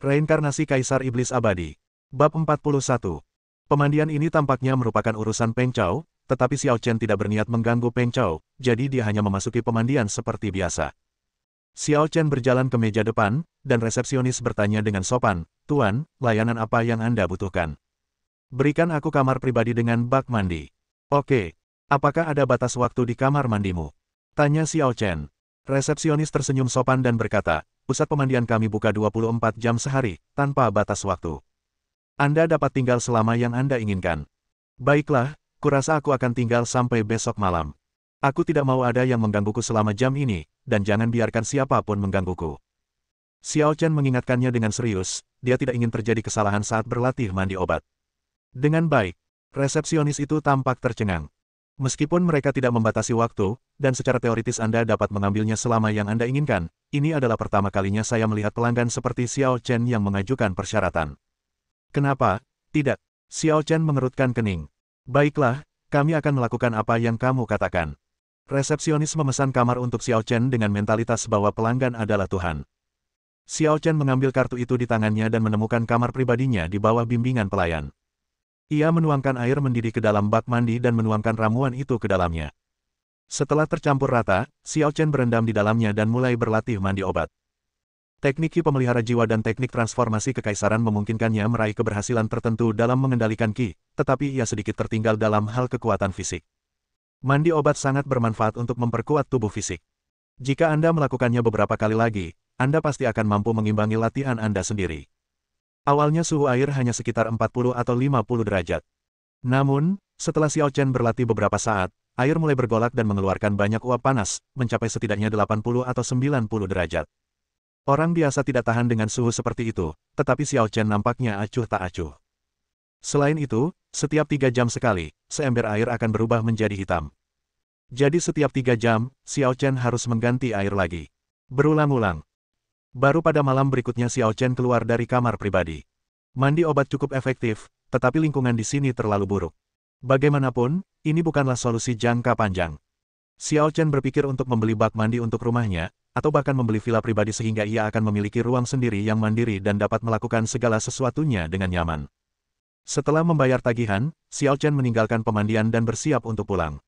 Reinkarnasi Kaisar Iblis Abadi. Bab 41. Pemandian ini tampaknya merupakan urusan Peng Chao, tetapi Xiao Chen tidak berniat mengganggu Peng Chao, jadi dia hanya memasuki pemandian seperti biasa. Xiao Chen berjalan ke meja depan, dan resepsionis bertanya dengan sopan, "Tuan, layanan apa yang Anda butuhkan?" "Berikan aku kamar pribadi dengan bak mandi." "Oke. Apakah ada batas waktu di kamar mandimu?" tanya Xiao Chen. Resepsionis tersenyum sopan dan berkata, "Pusat pemandian kami buka 24 jam sehari, tanpa batas waktu. Anda dapat tinggal selama yang Anda inginkan." "Baiklah, kurasa aku akan tinggal sampai besok malam. Aku tidak mau ada yang menggangguku selama jam ini, dan jangan biarkan siapapun menggangguku." Xiao Chen mengingatkannya dengan serius, dia tidak ingin terjadi kesalahan saat berlatih mandi obat. "Dengan baik." Resepsionis itu tampak tercengang. "Meskipun mereka tidak membatasi waktu, dan secara teoritis Anda dapat mengambilnya selama yang Anda inginkan, ini adalah pertama kalinya saya melihat pelanggan seperti Xiao Chen yang mengajukan persyaratan." "Kenapa tidak?" Xiao Chen mengerutkan kening. "Baiklah, kami akan melakukan apa yang kamu katakan." Resepsionis memesan kamar untuk Xiao Chen dengan mentalitas bahwa pelanggan adalah Tuhan. Xiao Chen mengambil kartu itu di tangannya dan menemukan kamar pribadinya di bawah bimbingan pelayan. Ia menuangkan air mendidih ke dalam bak mandi dan menuangkan ramuan itu ke dalamnya. Setelah tercampur rata, Xiao Chen berendam di dalamnya dan mulai berlatih mandi obat. Teknik Qi pemelihara jiwa dan teknik transformasi kekaisaran memungkinkannya meraih keberhasilan tertentu dalam mengendalikan Qi, tetapi ia sedikit tertinggal dalam hal kekuatan fisik. Mandi obat sangat bermanfaat untuk memperkuat tubuh fisik. Jika Anda melakukannya beberapa kali lagi, Anda pasti akan mampu mengimbangi latihan Anda sendiri. Awalnya suhu air hanya sekitar 40 atau 50 derajat. Namun, setelah Xiao Chen berlatih beberapa saat, air mulai bergolak dan mengeluarkan banyak uap panas, mencapai setidaknya 80 atau 90 derajat. Orang biasa tidak tahan dengan suhu seperti itu, tetapi Xiao Chen nampaknya acuh tak acuh. Selain itu, setiap 3 jam sekali, seember air akan berubah menjadi hitam. Jadi setiap 3 jam, Xiao Chen harus mengganti air lagi. Berulang-ulang. Baru pada malam berikutnya Xiao Chen keluar dari kamar pribadi. Mandi obat cukup efektif, tetapi lingkungan di sini terlalu buruk. Bagaimanapun, ini bukanlah solusi jangka panjang. Xiao Chen berpikir untuk membeli bak mandi untuk rumahnya, atau bahkan membeli villa pribadi sehingga ia akan memiliki ruang sendiri yang mandiri dan dapat melakukan segala sesuatunya dengan nyaman. Setelah membayar tagihan, Xiao Chen meninggalkan pemandian dan bersiap untuk pulang.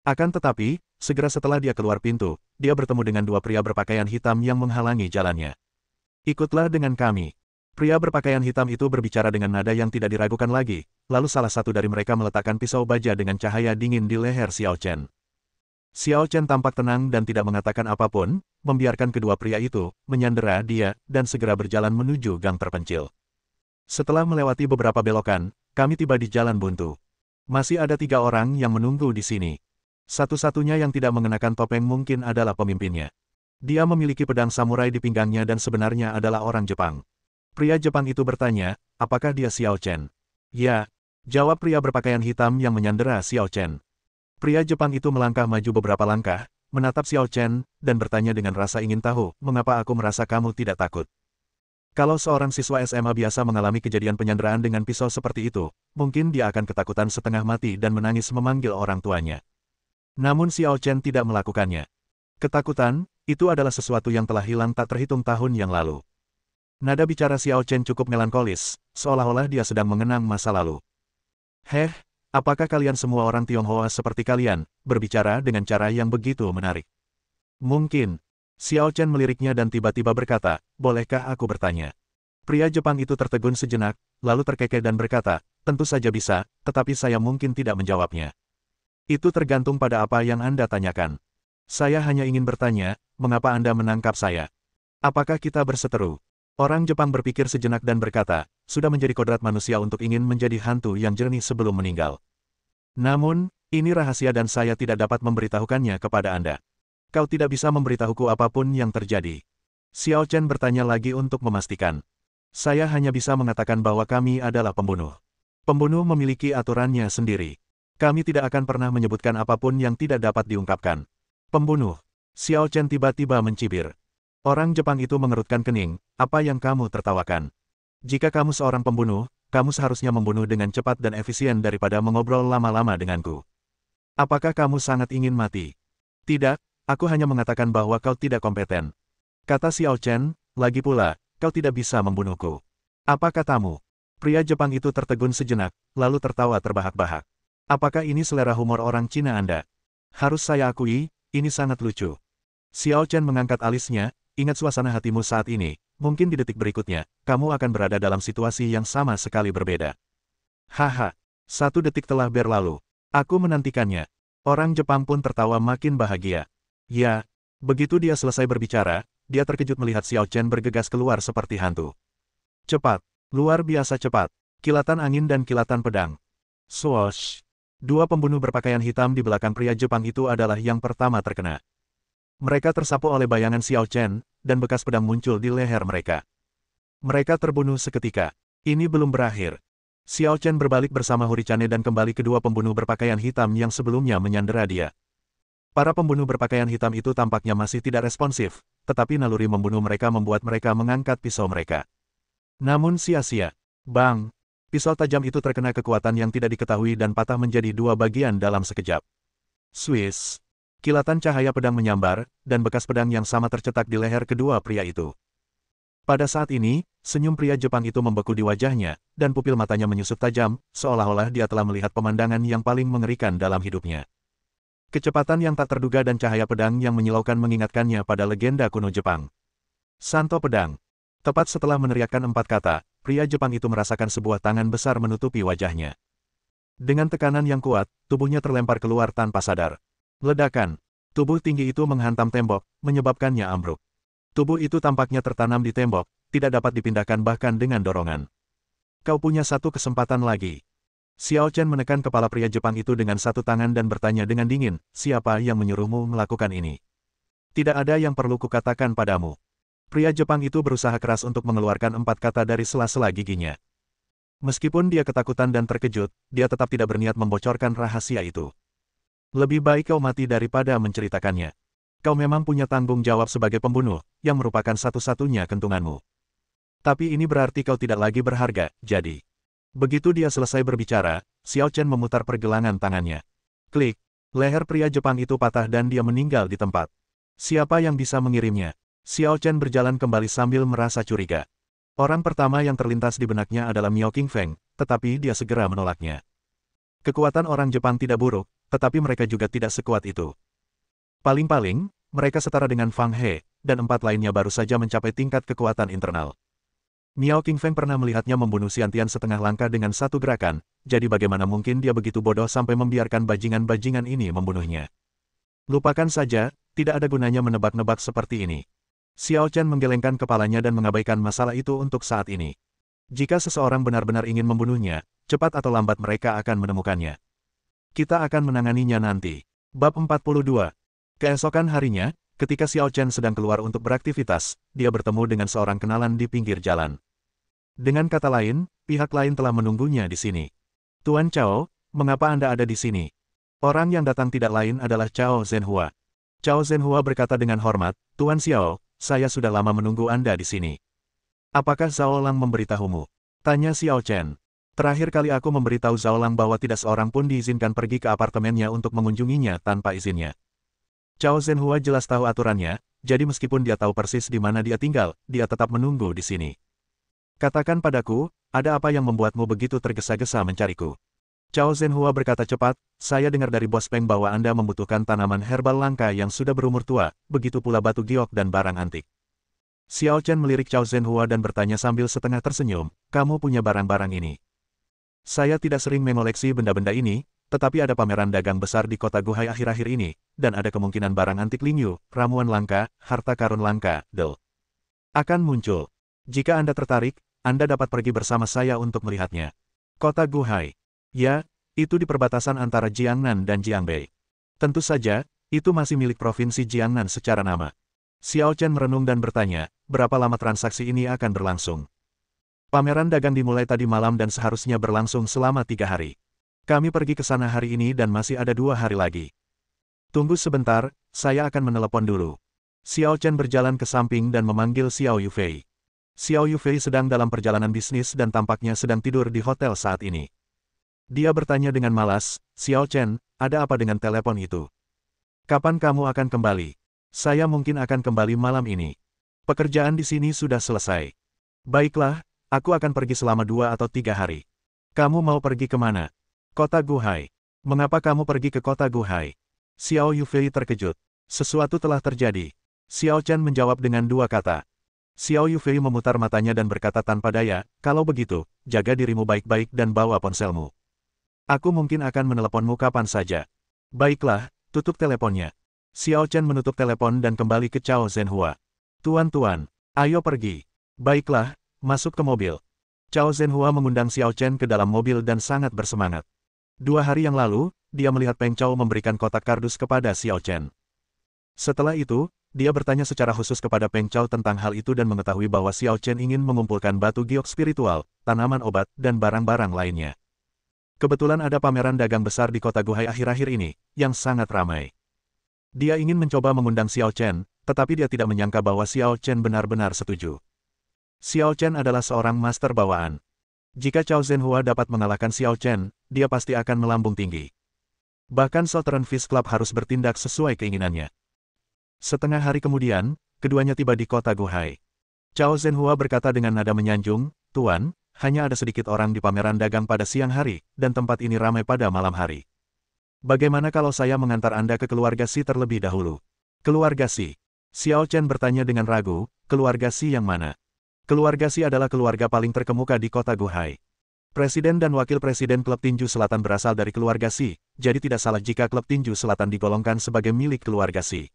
Akan tetapi, segera setelah dia keluar pintu, dia bertemu dengan dua pria berpakaian hitam yang menghalangi jalannya. "Ikutlah dengan kami." Pria berpakaian hitam itu berbicara dengan nada yang tidak diragukan lagi, lalu salah satu dari mereka meletakkan pisau baja dengan cahaya dingin di leher Xiao Chen. Xiao Chen tampak tenang dan tidak mengatakan apapun, membiarkan kedua pria itu menyandera dia dan segera berjalan menuju gang terpencil. Setelah melewati beberapa belokan, kami tiba di jalan buntu. Masih ada 3 orang yang menunggu di sini. Satu-satunya yang tidak mengenakan topeng mungkin adalah pemimpinnya. Dia memiliki pedang samurai di pinggangnya dan sebenarnya adalah orang Jepang. Pria Jepang itu bertanya, "Apakah dia Xiao Chen?" "Ya," jawab pria berpakaian hitam yang menyandera Xiao Chen. Pria Jepang itu melangkah maju beberapa langkah, menatap Xiao Chen, dan bertanya dengan rasa ingin tahu, "Mengapa aku merasa kamu tidak takut?" Kalau seorang siswa SMA biasa mengalami kejadian penyanderaan dengan pisau seperti itu, mungkin dia akan ketakutan setengah mati dan menangis memanggil orang tuanya. Namun Xiao Chen tidak melakukannya. Ketakutan, itu adalah sesuatu yang telah hilang tak terhitung tahun yang lalu. Nada bicara Xiao Chen cukup melankolis, seolah-olah dia sedang mengenang masa lalu. "Heh, apakah kalian semua orang Tionghoa seperti kalian, berbicara dengan cara yang begitu menarik?" "Mungkin." Xiao Chen meliriknya dan tiba-tiba berkata, "Bolehkah aku bertanya?" Pria Jepang itu tertegun sejenak, lalu terkekeh dan berkata, "Tentu saja bisa, tetapi saya mungkin tidak menjawabnya." "Itu tergantung pada apa yang Anda tanyakan. Saya hanya ingin bertanya, mengapa Anda menangkap saya? Apakah kita berseteru?" Orang Jepang berpikir sejenak dan berkata, "Sudah menjadi kodrat manusia untuk ingin menjadi hantu yang jernih sebelum meninggal. Namun, ini rahasia dan saya tidak dapat memberitahukannya kepada Anda. Kau tidak bisa memberitahuku apapun yang terjadi." Xiao Chen bertanya lagi untuk memastikan. "Saya hanya bisa mengatakan bahwa kami adalah pembunuh. Pembunuh memiliki aturannya sendiri. Kami tidak akan pernah menyebutkan apapun yang tidak dapat diungkapkan." "Pembunuh." Xiao Chen tiba-tiba mencibir. Orang Jepang itu mengerutkan kening, "Apa yang kamu tertawakan? Jika kamu seorang pembunuh, kamu seharusnya membunuh dengan cepat dan efisien daripada mengobrol lama-lama denganku. Apakah kamu sangat ingin mati?" "Tidak, aku hanya mengatakan bahwa kau tidak kompeten," kata Xiao Chen. "Lagi pula, kau tidak bisa membunuhku. Apa katamu? Pria Jepang itu tertegun sejenak, lalu tertawa terbahak-bahak. Apakah ini selera humor orang Cina Anda? Harus saya akui, ini sangat lucu. Xiao Chen mengangkat alisnya, ingat suasana hatimu saat ini, mungkin di detik berikutnya, kamu akan berada dalam situasi yang sama sekali berbeda. Haha, 1 detik telah berlalu. Aku menantikannya. Orang Jepang pun tertawa makin bahagia. Ya, begitu dia selesai berbicara, dia terkejut melihat Xiao Chen bergegas keluar seperti hantu. Cepat, luar biasa cepat. Kilatan angin dan kilatan pedang. Swoosh. 2 pembunuh berpakaian hitam di belakang pria Jepang itu adalah yang pertama terkena. Mereka tersapu oleh bayangan Xiao Chen, dan bekas pedang muncul di leher mereka. Mereka terbunuh seketika. Ini belum berakhir. Xiao Chen berbalik bersama Huricane dan kembali kedua pembunuh berpakaian hitam yang sebelumnya menyandera dia. Para pembunuh berpakaian hitam itu tampaknya masih tidak responsif, tetapi naluri membunuh mereka membuat mereka mengangkat pisau mereka. Namun sia-sia. Bang! Pisau tajam itu terkena kekuatan yang tidak diketahui dan patah menjadi 2 bagian dalam sekejap. Swiss! Kilatan cahaya pedang menyambar, dan bekas pedang yang sama tercetak di leher kedua pria itu. Pada saat ini, senyum pria Jepang itu membeku di wajahnya, dan pupil matanya menyusut tajam, seolah-olah dia telah melihat pemandangan yang paling mengerikan dalam hidupnya. Kecepatan yang tak terduga dan cahaya pedang yang menyilaukan mengingatkannya pada legenda kuno Jepang. Santo pedang. Tepat setelah meneriakkan 4 kata, pria Jepang itu merasakan sebuah tangan besar menutupi wajahnya. Dengan tekanan yang kuat, tubuhnya terlempar keluar tanpa sadar. Ledakan. Tubuh tinggi itu menghantam tembok, menyebabkannya ambruk. Tubuh itu tampaknya tertanam di tembok, tidak dapat dipindahkan bahkan dengan dorongan. Kau punya 1 kesempatan lagi. Xiao Chen menekan kepala pria Jepang itu dengan 1 tangan dan bertanya dengan dingin, siapa yang menyuruhmu melakukan ini? Tidak ada yang perlu kukatakan padamu. Pria Jepang itu berusaha keras untuk mengeluarkan 4 kata dari sela-sela giginya. Meskipun dia ketakutan dan terkejut, dia tetap tidak berniat membocorkan rahasia itu. Lebih baik kau mati daripada menceritakannya. Kau memang punya tanggung jawab sebagai pembunuh, yang merupakan satu-satunya kentunganmu. Tapi ini berarti kau tidak lagi berharga, jadi. Begitu dia selesai berbicara, Xiao Chen memutar pergelangan tangannya. Klik, leher pria Jepang itu patah dan dia meninggal di tempat. Siapa yang bisa mengirimnya? Xiao Chen berjalan kembali sambil merasa curiga. Orang pertama yang terlintas di benaknya adalah Miao Qingfeng, tetapi dia segera menolaknya. Kekuatan orang Jepang tidak buruk, tetapi mereka juga tidak sekuat itu. Paling-paling, mereka setara dengan Fang He, dan 4 lainnya baru saja mencapai tingkat kekuatan internal. Miao Qingfeng pernah melihatnya membunuh Xiantian setengah langkah dengan 1 gerakan, jadi bagaimana mungkin dia begitu bodoh sampai membiarkan bajingan-bajingan ini membunuhnya. Lupakan saja, tidak ada gunanya menebak-nebak seperti ini. Xiao Chen menggelengkan kepalanya dan mengabaikan masalah itu untuk saat ini. Jika seseorang benar-benar ingin membunuhnya, cepat atau lambat mereka akan menemukannya. Kita akan menanganinya nanti. Bab 42. Keesokan harinya, ketika Xiao Chen sedang keluar untuk beraktivitas, dia bertemu dengan seorang kenalan di pinggir jalan. Dengan kata lain, pihak lain telah menunggunya di sini. Tuan Chao, mengapa Anda ada di sini? Orang yang datang tidak lain adalah Chao Zhenhua. Chao Zhenhua berkata dengan hormat, Tuan Xiao, saya sudah lama menunggu Anda di sini. Apakah Zhao Lang memberitahumu? Tanya Xiao Chen. Terakhir kali aku memberitahu Zhao Lang bahwa tidak seorang pun diizinkan pergi ke apartemennya untuk mengunjunginya tanpa izinnya. Chao Zhenhua jelas tahu aturannya, jadi meskipun dia tahu persis di mana dia tinggal, dia tetap menunggu di sini. Katakan padaku, ada apa yang membuatmu begitu tergesa-gesa mencariku? Chao Zhenhua berkata cepat, saya dengar dari Bos Peng bahwa Anda membutuhkan tanaman herbal langka yang sudah berumur tua, begitu pula batu giok dan barang antik. Xiao Chen melirik Chao Zhenhua dan bertanya sambil setengah tersenyum, kamu punya barang-barang ini? Saya tidak sering mengoleksi benda-benda ini, tetapi ada pameran dagang besar di kota Guhai akhir-akhir ini, dan ada kemungkinan barang antik Lingyu, ramuan langka, harta karun langka, akan muncul. Jika Anda tertarik, Anda dapat pergi bersama saya untuk melihatnya. Kota Guhai. Ya, itu di perbatasan antara Jiangnan dan Jiangbei. Tentu saja, itu masih milik provinsi Jiangnan secara nama. Xiao Chen merenung dan bertanya, berapa lama transaksi ini akan berlangsung? Pameran dagang dimulai tadi malam dan seharusnya berlangsung selama 3 hari. Kami pergi ke sana hari ini dan masih ada 2 hari lagi. Tunggu sebentar, saya akan menelepon dulu. Xiao Chen berjalan ke samping dan memanggil Xiao Yufei. Xiao Yufei sedang dalam perjalanan bisnis dan tampaknya sedang tidur di hotel saat ini. Dia bertanya dengan malas, Xiao Chen, ada apa dengan telepon itu? Kapan kamu akan kembali? Saya mungkin akan kembali malam ini. Pekerjaan di sini sudah selesai. Baiklah, aku akan pergi selama 2 atau 3 hari. Kamu mau pergi kemana? Kota Guhai. Mengapa kamu pergi ke kota Guhai? Xiao Yufei terkejut. Sesuatu telah terjadi. Xiao Chen menjawab dengan 2 kata. Xiao Yufei memutar matanya dan berkata tanpa daya, kalau begitu, jaga dirimu baik-baik dan bawa ponselmu. Aku mungkin akan meneleponmu kapan saja. Baiklah, tutup teleponnya. Xiao Chen menutup telepon dan kembali ke Chao Zhenhua. Tuan-tuan, ayo pergi. Baiklah, masuk ke mobil. Chao Zhenhua mengundang Xiao Chen ke dalam mobil dan sangat bersemangat. 2 hari yang lalu, dia melihat Peng Chao memberikan kotak kardus kepada Xiao Chen. Setelah itu, dia bertanya secara khusus kepada Peng Chao tentang hal itu dan mengetahui bahwa Xiao Chen ingin mengumpulkan batu giok spiritual, tanaman obat, dan barang-barang lainnya. Kebetulan ada pameran dagang besar di kota Guhai akhir-akhir ini, yang sangat ramai. Dia ingin mencoba mengundang Xiao Chen, tetapi dia tidak menyangka bahwa Xiao Chen benar-benar setuju. Xiao Chen adalah seorang master bawaan. Jika Chao Zhenhua dapat mengalahkan Xiao Chen, dia pasti akan melambung tinggi. Bahkan Southern Fish Club harus bertindak sesuai keinginannya. Setengah hari kemudian, keduanya tiba di kota Guhai. Chao Zhenhua berkata dengan nada menyanjung, "Tuan, hanya ada sedikit orang di pameran dagang pada siang hari, dan tempat ini ramai pada malam hari. Bagaimana kalau saya mengantar Anda ke keluarga Si terlebih dahulu?" Keluarga Si? Xiao Chen bertanya dengan ragu, keluarga Si yang mana? Keluarga Si adalah keluarga paling terkemuka di kota Guhai. Presiden dan wakil presiden klub tinju selatan berasal dari keluarga Si, jadi tidak salah jika klub tinju selatan digolongkan sebagai milik keluarga Si.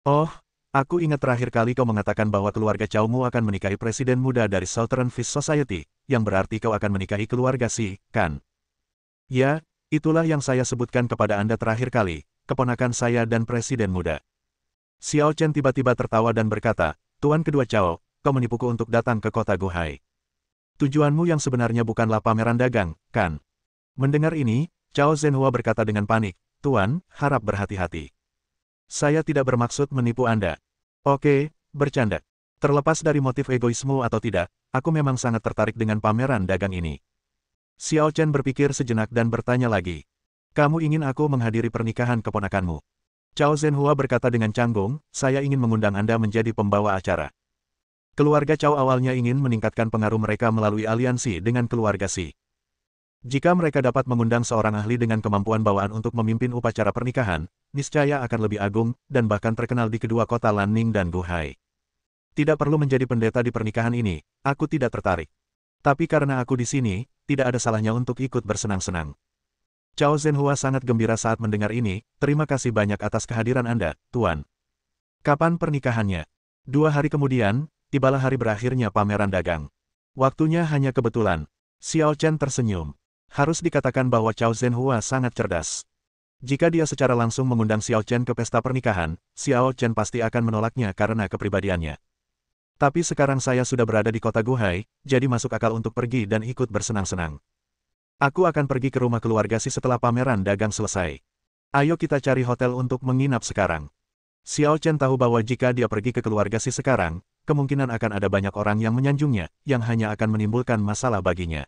Oh, aku ingat terakhir kali kau mengatakan bahwa keluarga Chao-mu akan menikahi presiden muda dari Southern Fish Society, yang berarti kau akan menikahi keluarga Si, kan? Ya, itulah yang saya sebutkan kepada Anda terakhir kali, keponakan saya dan presiden muda. Xiao Chen tiba-tiba tertawa dan berkata, "Tuan kedua Chao, kau menipuku untuk datang ke kota Guhai. Tujuanmu yang sebenarnya bukanlah pameran dagang, kan?" Mendengar ini, Chao Zhenhua berkata dengan panik, "Tuan, harap berhati-hati. Saya tidak bermaksud menipu Anda." "Oke, bercanda. Terlepas dari motif egoismu atau tidak, aku memang sangat tertarik dengan pameran dagang ini." Xiao Chen berpikir sejenak dan bertanya lagi, "Kamu ingin aku menghadiri pernikahan keponakanmu?" Chao Zhenhua berkata dengan canggung, "Saya ingin mengundang Anda menjadi pembawa acara." Keluarga Chao awalnya ingin meningkatkan pengaruh mereka melalui aliansi dengan keluarga Si. Jika mereka dapat mengundang seorang ahli dengan kemampuan bawaan untuk memimpin upacara pernikahan, niscaya akan lebih agung, dan bahkan terkenal di kedua kota Lanning dan Guhai. Tidak perlu menjadi pendeta di pernikahan ini, aku tidak tertarik. Tapi karena aku di sini, tidak ada salahnya untuk ikut bersenang-senang. Chao Zhenhua sangat gembira saat mendengar ini, "Terima kasih banyak atas kehadiran Anda, Tuan." "Kapan pernikahannya?" 2 hari kemudian, tibalah hari berakhirnya pameran dagang. Waktunya hanya kebetulan. Xiao Chen tersenyum. Harus dikatakan bahwa Chao Zhenhua sangat cerdas. Jika dia secara langsung mengundang Xiao Chen ke pesta pernikahan, Xiao Chen pasti akan menolaknya karena kepribadiannya. Tapi sekarang saya sudah berada di kota Guhai, jadi masuk akal untuk pergi dan ikut bersenang-senang. Aku akan pergi ke rumah keluarga Si setelah pameran dagang selesai. Ayo kita cari hotel untuk menginap sekarang. Xiao Chen tahu bahwa jika dia pergi ke keluarga Si sekarang, kemungkinan akan ada banyak orang yang menyanjungnya, yang hanya akan menimbulkan masalah baginya.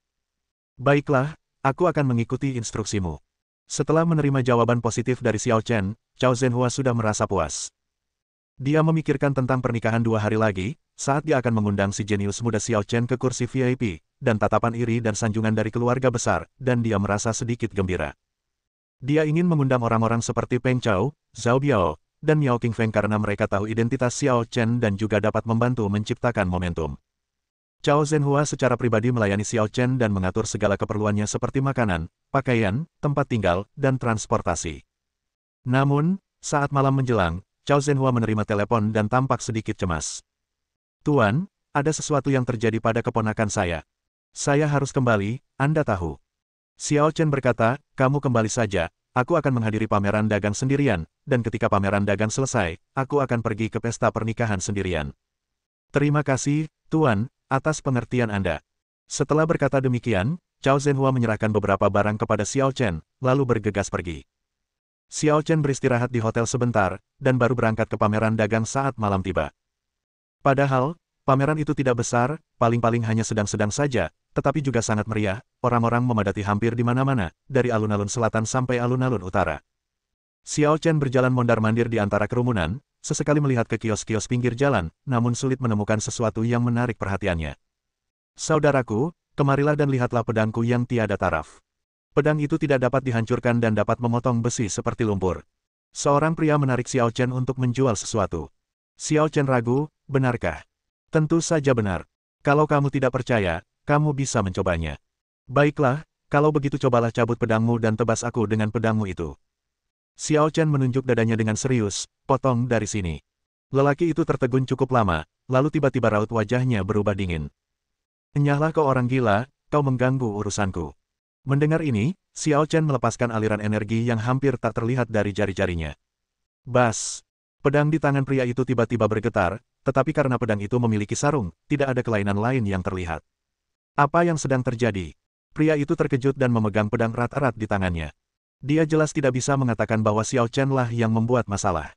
"Baiklah, aku akan mengikuti instruksimu." Setelah menerima jawaban positif dari Xiao Chen, Chao Zhenhua sudah merasa puas. Dia memikirkan tentang pernikahan 2 hari lagi, saat dia akan mengundang si jenius muda Xiao Chen ke kursi VIP, dan tatapan iri dan sanjungan dari keluarga besar, dan dia merasa sedikit gembira. Dia ingin mengundang orang-orang seperti Peng Chao, Zhao Biao, dan Miao Qingfeng karena mereka tahu identitas Xiao Chen dan juga dapat membantu menciptakan momentum. Chao Zhenhua secara pribadi melayani Xiao Chen dan mengatur segala keperluannya seperti makanan, pakaian, tempat tinggal, dan transportasi. Namun, saat malam menjelang, Chao Zhenhua menerima telepon dan tampak sedikit cemas. "Tuan, ada sesuatu yang terjadi pada keponakan saya. Saya harus kembali, Anda tahu." Xiao Chen berkata, "Kamu kembali saja, aku akan menghadiri pameran dagang sendirian, dan ketika pameran dagang selesai, aku akan pergi ke pesta pernikahan sendirian." "Terima kasih, Tuan, atas pengertian Anda." Setelah berkata demikian, Chao Zhenhua menyerahkan beberapa barang kepada Xiao Chen, lalu bergegas pergi. Xiao Chen beristirahat di hotel sebentar, dan baru berangkat ke pameran dagang saat malam tiba. Padahal, pameran itu tidak besar, paling-paling hanya sedang-sedang saja, tetapi juga sangat meriah, orang-orang memadati hampir di mana-mana, dari alun-alun selatan sampai alun-alun utara. Xiao Chen berjalan mondar-mandir di antara kerumunan, sesekali melihat ke kios-kios pinggir jalan, namun sulit menemukan sesuatu yang menarik perhatiannya. Saudaraku, kemarilah dan lihatlah pedangku yang tiada taraf. Pedang itu tidak dapat dihancurkan dan dapat memotong besi seperti lumpur. Seorang pria menarik Xiao Chen untuk menjual sesuatu. Xiao Chen ragu, benarkah? Tentu saja benar. Kalau kamu tidak percaya, kamu bisa mencobanya. Baiklah, kalau begitu cobalah cabut pedangmu dan tebas aku dengan pedangmu itu. Xiao Chen menunjuk dadanya dengan serius, potong dari sini. Lelaki itu tertegun cukup lama, lalu tiba-tiba raut wajahnya berubah dingin. Enyahlah kau orang gila, kau mengganggu urusanku. Mendengar ini, Xiao Chen melepaskan aliran energi yang hampir tak terlihat dari jari-jarinya. Bas! Pedang di tangan pria itu tiba-tiba bergetar, tetapi karena pedang itu memiliki sarung, tidak ada kelainan lain yang terlihat. Apa yang sedang terjadi? Pria itu terkejut dan memegang pedang erat-erat di tangannya. Dia jelas tidak bisa mengatakan bahwa Xiao Chen lah yang membuat masalah.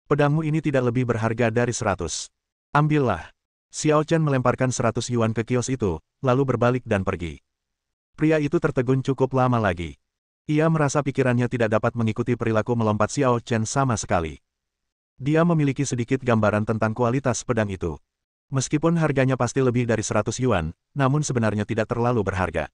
Pedangmu ini tidak lebih berharga dari 100. Ambillah. Xiao Chen melemparkan 100 yuan ke kios itu, lalu berbalik dan pergi. Pria itu tertegun cukup lama lagi. Ia merasa pikirannya tidak dapat mengikuti perilaku melompat Xiao Chen sama sekali. Dia memiliki sedikit gambaran tentang kualitas pedang itu. Meskipun harganya pasti lebih dari 100 yuan, namun sebenarnya tidak terlalu berharga.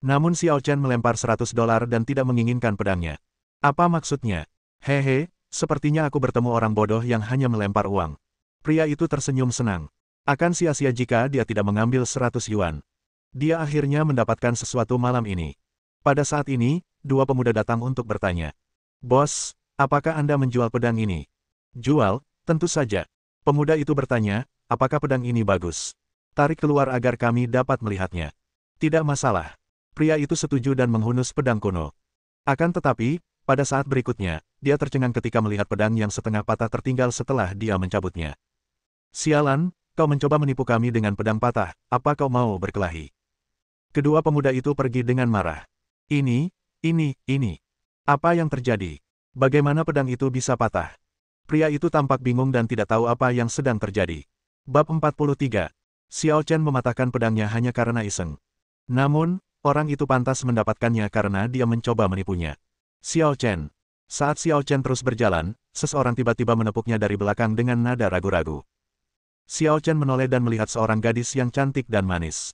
Namun Xiao Chen melempar 100 dolar dan tidak menginginkan pedangnya. Apa maksudnya? Hehe, sepertinya aku bertemu orang bodoh yang hanya melempar uang. Pria itu tersenyum senang. Akan sia-sia jika dia tidak mengambil 100 yuan. Dia akhirnya mendapatkan sesuatu malam ini. Pada saat ini, dua pemuda datang untuk bertanya. Bos, apakah Anda menjual pedang ini? Jual, tentu saja. Pemuda itu bertanya, apakah pedang ini bagus? Tarik keluar agar kami dapat melihatnya. Tidak masalah. Pria itu setuju dan menghunus pedang kuno. Akan tetapi, pada saat berikutnya, dia tercengang ketika melihat pedang yang setengah patah tertinggal setelah dia mencabutnya. Sialan, kau mencoba menipu kami dengan pedang patah, apa kau mau berkelahi? Kedua pemuda itu pergi dengan marah. Ini. Apa yang terjadi? Bagaimana pedang itu bisa patah? Pria itu tampak bingung dan tidak tahu apa yang sedang terjadi. Bab 43. Xiao Chen mematahkan pedangnya hanya karena iseng. Namun, orang itu pantas mendapatkannya karena dia mencoba menipunya. Xiao Chen. Saat Xiao Chen terus berjalan, seseorang tiba-tiba menepuknya dari belakang dengan nada ragu-ragu. Xiao Chen menoleh dan melihat seorang gadis yang cantik dan manis.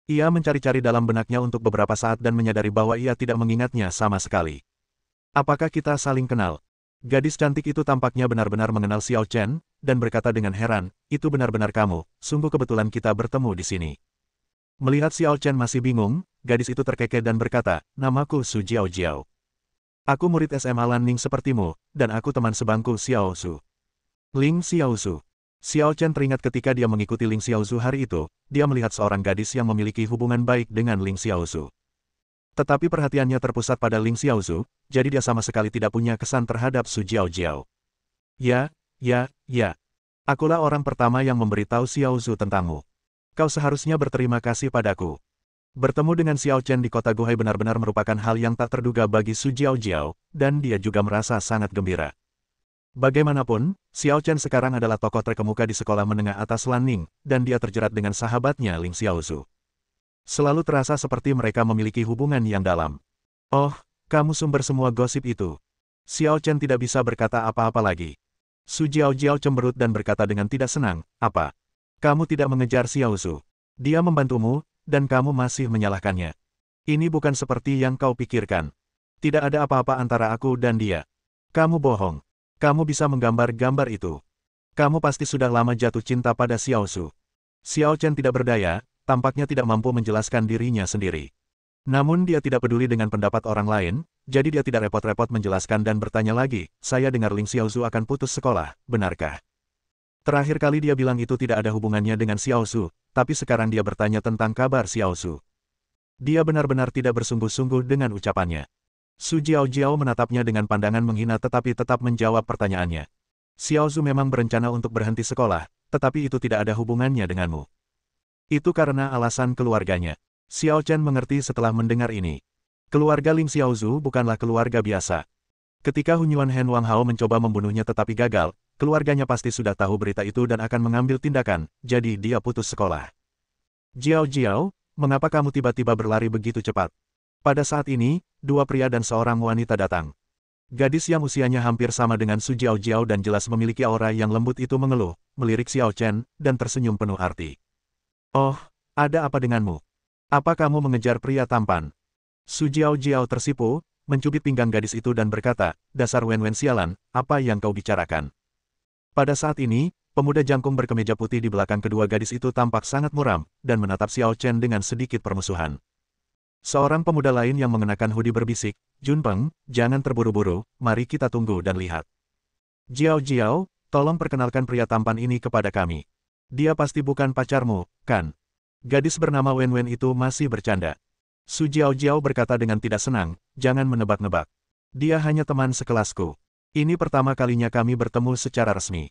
Ia mencari-cari dalam benaknya untuk beberapa saat dan menyadari bahwa ia tidak mengingatnya sama sekali. Apakah kita saling kenal? Gadis cantik itu tampaknya benar-benar mengenal Xiao Chen, dan berkata dengan heran, itu benar-benar kamu, sungguh kebetulan kita bertemu di sini. Melihat Xiao Chen masih bingung, gadis itu terkekeh dan berkata, namaku Su Jiao Jiao. Aku murid SMA Lanning sepertimu, dan aku teman sebangku Xiao Su. Ling Xiao Su. Xiao Chen teringat ketika dia mengikuti Ling Xiaozu hari itu, dia melihat seorang gadis yang memiliki hubungan baik dengan Ling Xiaozu. Tetapi perhatiannya terpusat pada Ling Xiaozu, jadi dia sama sekali tidak punya kesan terhadap Su Jiao Jiao. Ya. Akulah orang pertama yang memberitahu Xiaozu tentangmu. Kau seharusnya berterima kasih padaku. Bertemu dengan Xiao Chen di kota Guhai benar-benar merupakan hal yang tak terduga bagi Su Jiao Jiao, dan dia juga merasa sangat gembira. Bagaimanapun, Xiao Chen sekarang adalah tokoh terkemuka di sekolah menengah atas Lanning, dan dia terjerat dengan sahabatnya Ling Xiaozu. Selalu terasa seperti mereka memiliki hubungan yang dalam. Oh, kamu sumber semua gosip itu. Xiao Chen tidak bisa berkata apa-apa lagi. Su Jiao Jiao cemberut dan berkata dengan tidak senang, apa? Kamu tidak mengejar Xiaozu. Dia membantumu, dan kamu masih menyalahkannya. Ini bukan seperti yang kau pikirkan. Tidak ada apa-apa antara aku dan dia. Kamu bohong. Kamu bisa menggambar-gambar itu. Kamu pasti sudah lama jatuh cinta pada Xiaozu. Xiao Chen tidak berdaya, tampaknya tidak mampu menjelaskan dirinya sendiri. Namun dia tidak peduli dengan pendapat orang lain, jadi dia tidak repot-repot menjelaskan dan bertanya lagi, saya dengar Ling Xiaozu akan putus sekolah, benarkah? Terakhir kali dia bilang itu tidak ada hubungannya dengan Xiaozu, tapi sekarang dia bertanya tentang kabar Xiaozu. Dia benar-benar tidak bersungguh-sungguh dengan ucapannya. Su Jiao Jiao menatapnya dengan pandangan menghina tetapi tetap menjawab pertanyaannya. Xiaozu memang berencana untuk berhenti sekolah, tetapi itu tidak ada hubungannya denganmu. Itu karena alasan keluarganya. Xiao Chen mengerti setelah mendengar ini. Keluarga Ling Xiaozu bukanlah keluarga biasa. Ketika Hunyuan Hen Wang Hao mencoba membunuhnya tetapi gagal, keluarganya pasti sudah tahu berita itu dan akan mengambil tindakan, jadi dia putus sekolah. Jiao Jiao, mengapa kamu tiba-tiba berlari begitu cepat? Pada saat ini, dua pria dan seorang wanita datang. Gadis yang usianya hampir sama dengan Su Jiao Jiao dan jelas memiliki aura yang lembut itu mengeluh, melirik Xiao Chen, dan tersenyum penuh arti. Oh, Ada apa denganmu? Apa kamu mengejar pria tampan? Su Jiao tersipu, mencubit pinggang gadis itu dan berkata, dasar Wen sialan, apa yang kau bicarakan? Pada saat ini, pemuda jangkung berkemeja putih di belakang kedua gadis itu tampak sangat muram, dan menatap Xiao Chen dengan sedikit permusuhan. Seorang pemuda lain yang mengenakan hoodie berbisik, Junpeng, jangan terburu-buru, mari kita tunggu dan lihat. Jiao, tolong perkenalkan pria tampan ini kepada kami. Dia pasti bukan pacarmu, kan? Gadis bernama Wen itu masih bercanda. Su Jiao berkata dengan tidak senang, jangan menebak-nebak. Dia hanya teman sekelasku. Ini pertama kalinya kami bertemu secara resmi.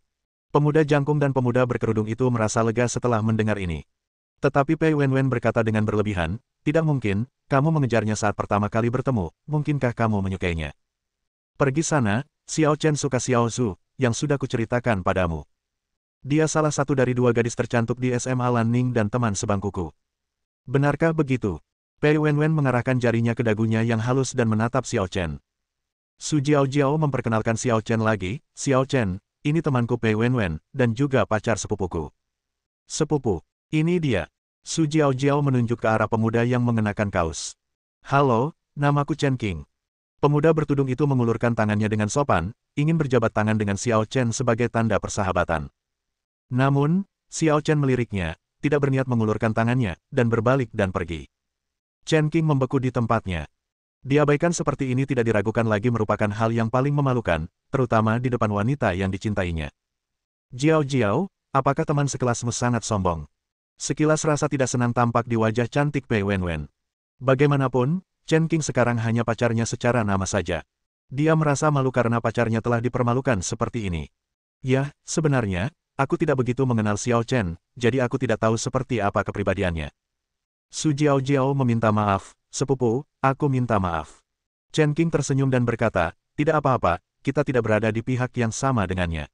Pemuda jangkung dan pemuda berkerudung itu merasa lega setelah mendengar ini. Tetapi Pei Wen berkata dengan berlebihan, tidak mungkin, kamu mengejarnya saat pertama kali bertemu, mungkinkah kamu menyukainya? Pergi sana, Xiao Chen suka Xiao Zhu, yang sudah kuceritakan padamu. Dia salah satu dari dua gadis tercantik di SMA Lan Ning dan teman sebangkuku. Benarkah begitu? Pei Wen mengarahkan jarinya ke dagunya yang halus dan menatap Xiao Chen. Su Jiao memperkenalkan Xiao Chen lagi, Xiao Chen, ini temanku Pei Wen, dan juga pacar sepupuku. Sepupu, ini dia. Su Jiao menunjuk ke arah pemuda yang mengenakan kaos. Halo, namaku Chen King. Pemuda bertudung itu mengulurkan tangannya dengan sopan, ingin berjabat tangan dengan Xiao Chen sebagai tanda persahabatan. Namun, Xiao Chen meliriknya, tidak berniat mengulurkan tangannya, dan berbalik dan pergi. Chen King membeku di tempatnya. Diabaikan seperti ini tidak diragukan lagi merupakan hal yang paling memalukan, terutama di depan wanita yang dicintainya. Jiao, apakah teman sekelasmu sangat sombong? Sekilas rasa tidak senang tampak di wajah cantik Pei Wen. Bagaimanapun, Chen King sekarang hanya pacarnya secara nama saja. Dia merasa malu karena pacarnya telah dipermalukan seperti ini. Ya, sebenarnya, aku tidak begitu mengenal Xiao Chen, jadi aku tidak tahu seperti apa kepribadiannya. Su Jiao meminta maaf, sepupu, aku minta maaf. Chen King tersenyum dan berkata, tidak apa-apa, kita tidak berada di pihak yang sama dengannya.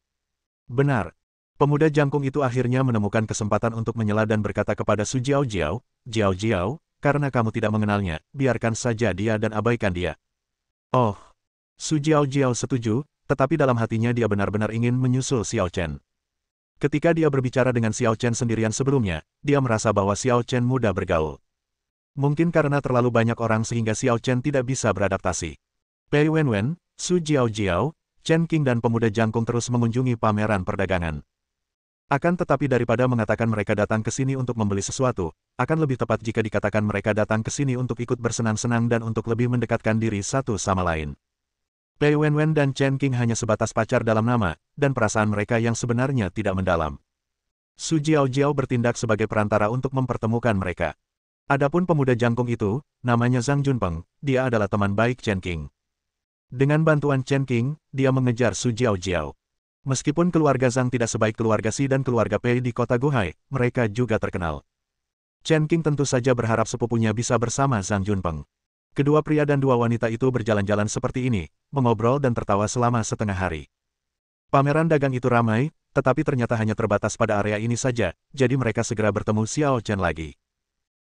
Benar. Pemuda jangkung itu akhirnya menemukan kesempatan untuk menyela dan berkata kepada Su Jiao, karena kamu tidak mengenalnya, biarkan saja dia dan abaikan dia. Oh. Su Jiao setuju, tetapi dalam hatinya dia benar-benar ingin menyusul Xiao Chen. Ketika dia berbicara dengan Xiao Chen sendirian sebelumnya, dia merasa bahwa Xiao Chen mudah bergaul. Mungkin karena terlalu banyak orang sehingga Xiao Chen tidak bisa beradaptasi. Pei Wen, Su Jiao, Chen King dan pemuda jangkung terus mengunjungi pameran perdagangan. Akan tetapi daripada mengatakan mereka datang ke sini untuk membeli sesuatu, akan lebih tepat jika dikatakan mereka datang ke sini untuk ikut bersenang-senang dan untuk lebih mendekatkan diri satu sama lain. Pei Wen dan Chen King hanya sebatas pacar dalam nama, dan perasaan mereka yang sebenarnya tidak mendalam. Su Jiao bertindak sebagai perantara untuk mempertemukan mereka. Adapun pemuda jangkung itu, namanya Zhang Junpeng, dia adalah teman baik Chen King. Dengan bantuan Chen King, dia mengejar Su Jiao. Meskipun keluarga Zhang tidak sebaik keluarga Si dan keluarga Pei di kota Guhai, mereka juga terkenal. Chen King tentu saja berharap sepupunya bisa bersama Zhang Junpeng. Kedua pria dan dua wanita itu berjalan-jalan seperti ini, mengobrol dan tertawa selama setengah hari. Pameran dagang itu ramai, tetapi ternyata hanya terbatas pada area ini saja, jadi mereka segera bertemu Xiao Chen lagi.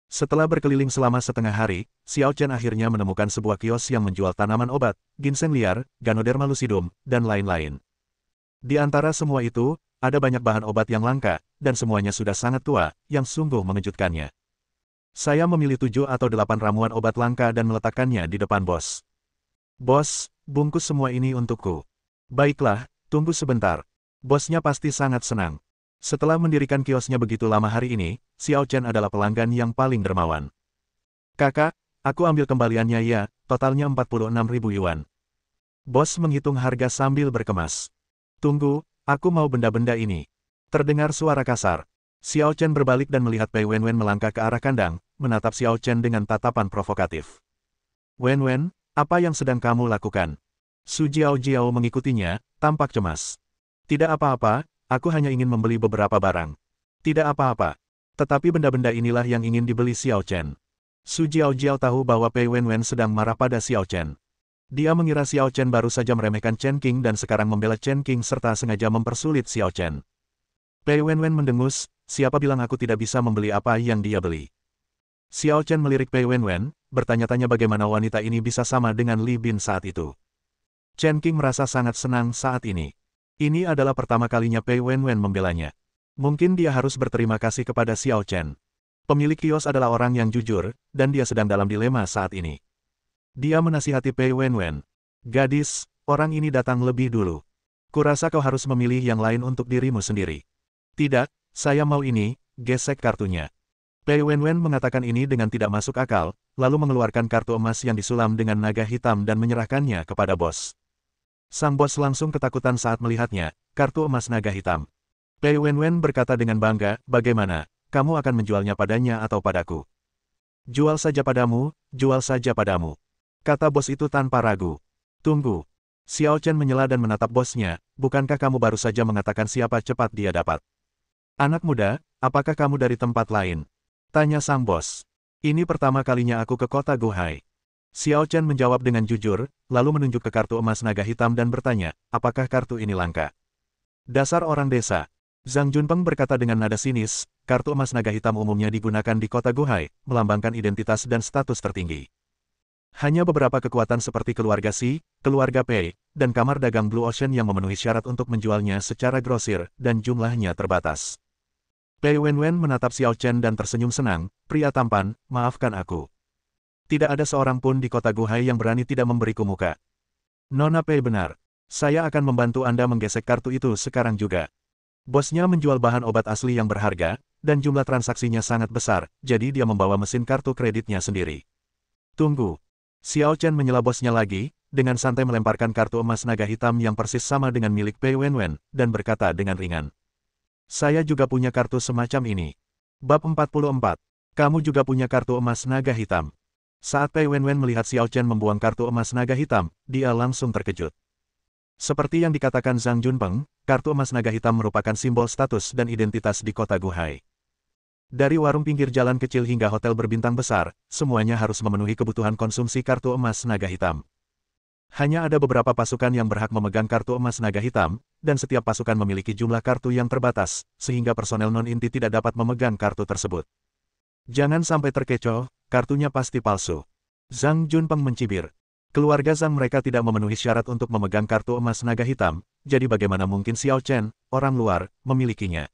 Setelah berkeliling selama setengah hari, Xiao Chen akhirnya menemukan sebuah kios yang menjual tanaman obat, ginseng liar, Ganoderma lucidum, dan lain-lain. Di antara semua itu, ada banyak bahan obat yang langka, dan semuanya sudah sangat tua, yang sungguh mengejutkannya. Saya memilih 7 atau 8 ramuan obat langka dan meletakkannya di depan bos. Bos, bungkus semua ini untukku. Baiklah, tunggu sebentar. Bosnya pasti sangat senang. Setelah mendirikan kiosnya begitu lama hari ini, Xiao Chen adalah pelanggan yang paling dermawan. Kakak, aku ambil kembaliannya ya, totalnya 46.000 yuan. Bos menghitung harga sambil berkemas. Tunggu, aku mau benda-benda ini. Terdengar suara kasar. Xiao Chen berbalik dan melihat Pei Wen melangkah ke arah kandang, menatap Xiao Chen dengan tatapan provokatif. Wen, apa yang sedang kamu lakukan? Su Jiao mengikutinya, tampak cemas. Tidak apa-apa, aku hanya ingin membeli beberapa barang. Tidak apa-apa. Tetapi benda-benda inilah yang ingin dibeli Xiao Chen. Su Jiao tahu bahwa Pei Wen sedang marah pada Xiao Chen. Dia mengira Xiao Chen baru saja meremehkan Chen King dan sekarang membela Chen King serta sengaja mempersulit Xiao Chen. Pei Wen mendengus, siapa bilang aku tidak bisa membeli apa yang dia beli? Xiao Chen melirik Pei Wen, bertanya-tanya bagaimana wanita ini bisa sama dengan Li Bin saat itu. Chen King merasa sangat senang saat ini. Ini adalah pertama kalinya Pei Wen membelanya. Mungkin dia harus berterima kasih kepada Xiao Chen. Pemilik kios adalah orang yang jujur, dan dia sedang dalam dilema saat ini. Dia menasihati Pei Wenwen. Gadis, orang ini datang lebih dulu. Kurasa kau harus memilih yang lain untuk dirimu sendiri. Tidak, saya mau ini, gesek kartunya. Pei Wenwen mengatakan ini dengan tidak masuk akal, lalu mengeluarkan kartu emas yang disulam dengan naga hitam dan menyerahkannya kepada bos. Sang bos langsung ketakutan saat melihatnya, kartu emas naga hitam. Pei Wenwen berkata dengan bangga, bagaimana, kamu akan menjualnya padanya atau padaku? Jual saja padamu, jual saja padamu. Kata bos itu tanpa ragu. Tunggu. Xiao Chen menyela dan menatap bosnya, bukankah kamu baru saja mengatakan siapa cepat dia dapat? Anak muda, apakah kamu dari tempat lain? Tanya sang bos. Ini pertama kalinya aku ke kota Guhai. Xiao Chen menjawab dengan jujur, lalu menunjuk ke kartu emas naga hitam dan bertanya, apakah kartu ini langka? Dasar orang desa. Zhang Junpeng berkata dengan nada sinis, kartu emas naga hitam umumnya digunakan di kota Guhai, melambangkan identitas dan status tertinggi. Hanya beberapa kekuatan seperti keluarga Xi, keluarga Pei, dan kamar dagang Blue Ocean yang memenuhi syarat untuk menjualnya secara grosir, dan jumlahnya terbatas. Pei Wenwen menatap Xiao Chen dan tersenyum senang, pria tampan, maafkan aku. Tidak ada seorang pun di kota Guhai yang berani tidak memberiku muka. Nona Pei benar. Saya akan membantu Anda menggesek kartu itu sekarang juga. Bosnya menjual bahan obat asli yang berharga, dan jumlah transaksinya sangat besar, jadi dia membawa mesin kartu kreditnya sendiri. Tunggu. Xiao Chen menyela bosnya lagi, dengan santai melemparkan kartu emas naga hitam yang persis sama dengan milik Pei Wenwen, dan berkata dengan ringan. Saya juga punya kartu semacam ini. Bab 44. Kamu juga punya kartu emas naga hitam. Saat Pei Wenwen melihat Xiao Chen membuang kartu emas naga hitam, dia langsung terkejut. Seperti yang dikatakan Zhang Junpeng, kartu emas naga hitam merupakan simbol status dan identitas di kota Guhai. Dari warung pinggir jalan kecil hingga hotel berbintang besar, semuanya harus memenuhi kebutuhan konsumsi kartu emas naga hitam. Hanya ada beberapa pasukan yang berhak memegang kartu emas naga hitam, dan setiap pasukan memiliki jumlah kartu yang terbatas, sehingga personel non-inti tidak dapat memegang kartu tersebut. Jangan sampai terkecoh, kartunya pasti palsu. Zhang Junpeng mencibir. Keluarga Zhang mereka tidak memenuhi syarat untuk memegang kartu emas naga hitam, jadi bagaimana mungkin Xiao Chen, orang luar, memilikinya?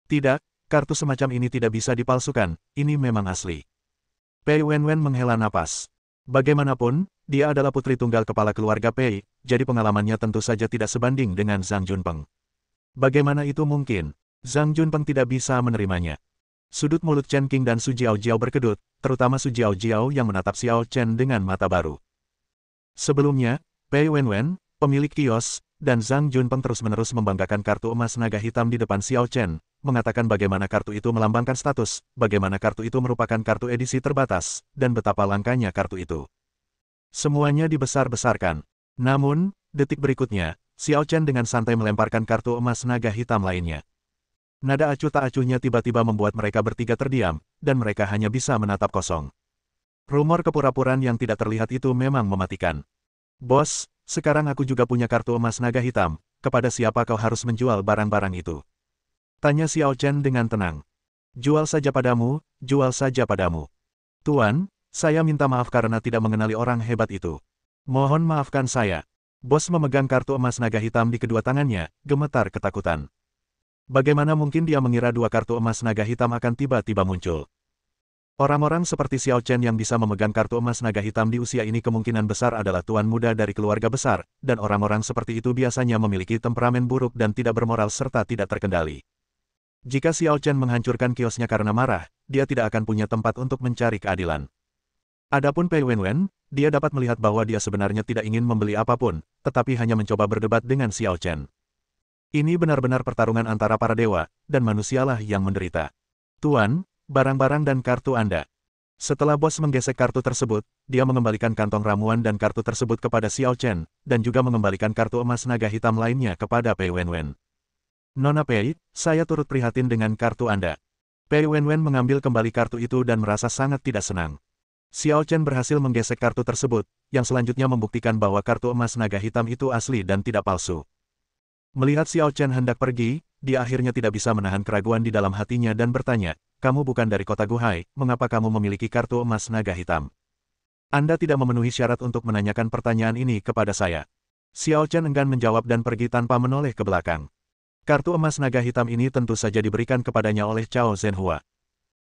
Tidak, kartu semacam ini tidak bisa dipalsukan, ini memang asli. Pei Wenwen menghela napas. Bagaimanapun, dia adalah putri tunggal kepala keluarga Pei, jadi pengalamannya tentu saja tidak sebanding dengan Zhang Junpeng. Bagaimana itu mungkin? Zhang Junpeng tidak bisa menerimanya. Sudut mulut Chen Qing dan Su Jiao berkedut, terutama Su Jiao yang menatap Xiao Chen dengan mata baru. Sebelumnya, Pei Wenwen, pemilik kios, dan Zhang Junpeng terus-menerus membanggakan kartu emas naga hitam di depan Xiao Chen, mengatakan bagaimana kartu itu melambangkan status, bagaimana kartu itu merupakan kartu edisi terbatas, dan betapa langkanya kartu itu. Semuanya dibesar-besarkan. Namun, detik berikutnya, Xiao Chen dengan santai melemparkan kartu emas naga hitam lainnya. Nada acuh tak acuhnya tiba-tiba membuat mereka bertiga terdiam, dan mereka hanya bisa menatap kosong. Rumor kepura-puraan yang tidak terlihat itu memang mematikan. Bos, sekarang aku juga punya kartu emas naga hitam, kepada siapa kau harus menjual barang-barang itu? Tanya Xiao Chen dengan tenang. Jual saja padamu, jual saja padamu. Tuan, saya minta maaf karena tidak mengenali orang hebat itu. Mohon maafkan saya. Bos memegang kartu emas naga hitam di kedua tangannya, gemetar ketakutan. Bagaimana mungkin dia mengira dua kartu emas naga hitam akan tiba-tiba muncul? Orang-orang seperti Xiao Chen yang bisa memegang kartu emas naga hitam di usia ini kemungkinan besar adalah tuan muda dari keluarga besar, dan orang-orang seperti itu biasanya memiliki temperamen buruk dan tidak bermoral serta tidak terkendali. Jika Xiao Chen menghancurkan kiosnya karena marah, dia tidak akan punya tempat untuk mencari keadilan. Adapun Pei Wenwen, dia dapat melihat bahwa dia sebenarnya tidak ingin membeli apapun, tetapi hanya mencoba berdebat dengan Xiao Chen. Ini benar-benar pertarungan antara para dewa, dan manusialah yang menderita. Tuan, barang-barang dan kartu Anda. Setelah bos menggesek kartu tersebut, dia mengembalikan kantong ramuan dan kartu tersebut kepada Xiao Chen, dan juga mengembalikan kartu emas naga hitam lainnya kepada Pei Wenwen. Nona Pei, saya turut prihatin dengan kartu Anda. Pei Wenwen mengambil kembali kartu itu dan merasa sangat tidak senang. Xiao Chen berhasil menggesek kartu tersebut, yang selanjutnya membuktikan bahwa kartu emas naga hitam itu asli dan tidak palsu. Melihat Xiao Chen hendak pergi, dia akhirnya tidak bisa menahan keraguan di dalam hatinya dan bertanya, kamu bukan dari kota Guhai, mengapa kamu memiliki kartu emas naga hitam? Anda tidak memenuhi syarat untuk menanyakan pertanyaan ini kepada saya. Xiao Chen enggan menjawab dan pergi tanpa menoleh ke belakang. Kartu emas naga hitam ini tentu saja diberikan kepadanya oleh Cao Zhenhua.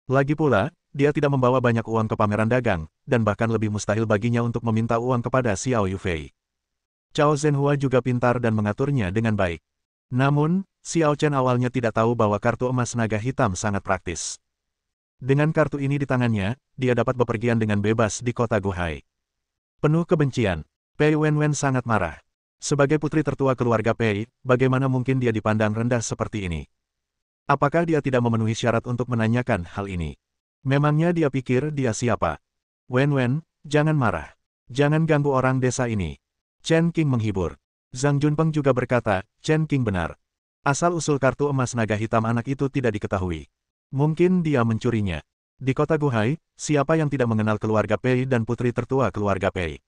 Lagi pula, dia tidak membawa banyak uang ke pameran dagang, dan bahkan lebih mustahil baginya untuk meminta uang kepada Xiao Yufei. Chao Zhenhua juga pintar dan mengaturnya dengan baik. Namun, Xiao Chen awalnya tidak tahu bahwa kartu emas naga hitam sangat praktis. Dengan kartu ini di tangannya, dia dapat bepergian dengan bebas di kota Guhai. Penuh kebencian, Pei Wenwen sangat marah. Sebagai putri tertua keluarga Pei, bagaimana mungkin dia dipandang rendah seperti ini? Apakah dia tidak memenuhi syarat untuk menanyakan hal ini? Memangnya dia pikir dia siapa? Wenwen, jangan marah. Jangan ganggu orang desa ini. Chen Qing menghibur. Zhang Junpeng juga berkata, Chen Qing benar. Asal-usul kartu emas naga hitam anak itu tidak diketahui. Mungkin dia mencurinya. Di kota Guhai, siapa yang tidak mengenal keluarga Pei dan putri tertua keluarga Pei?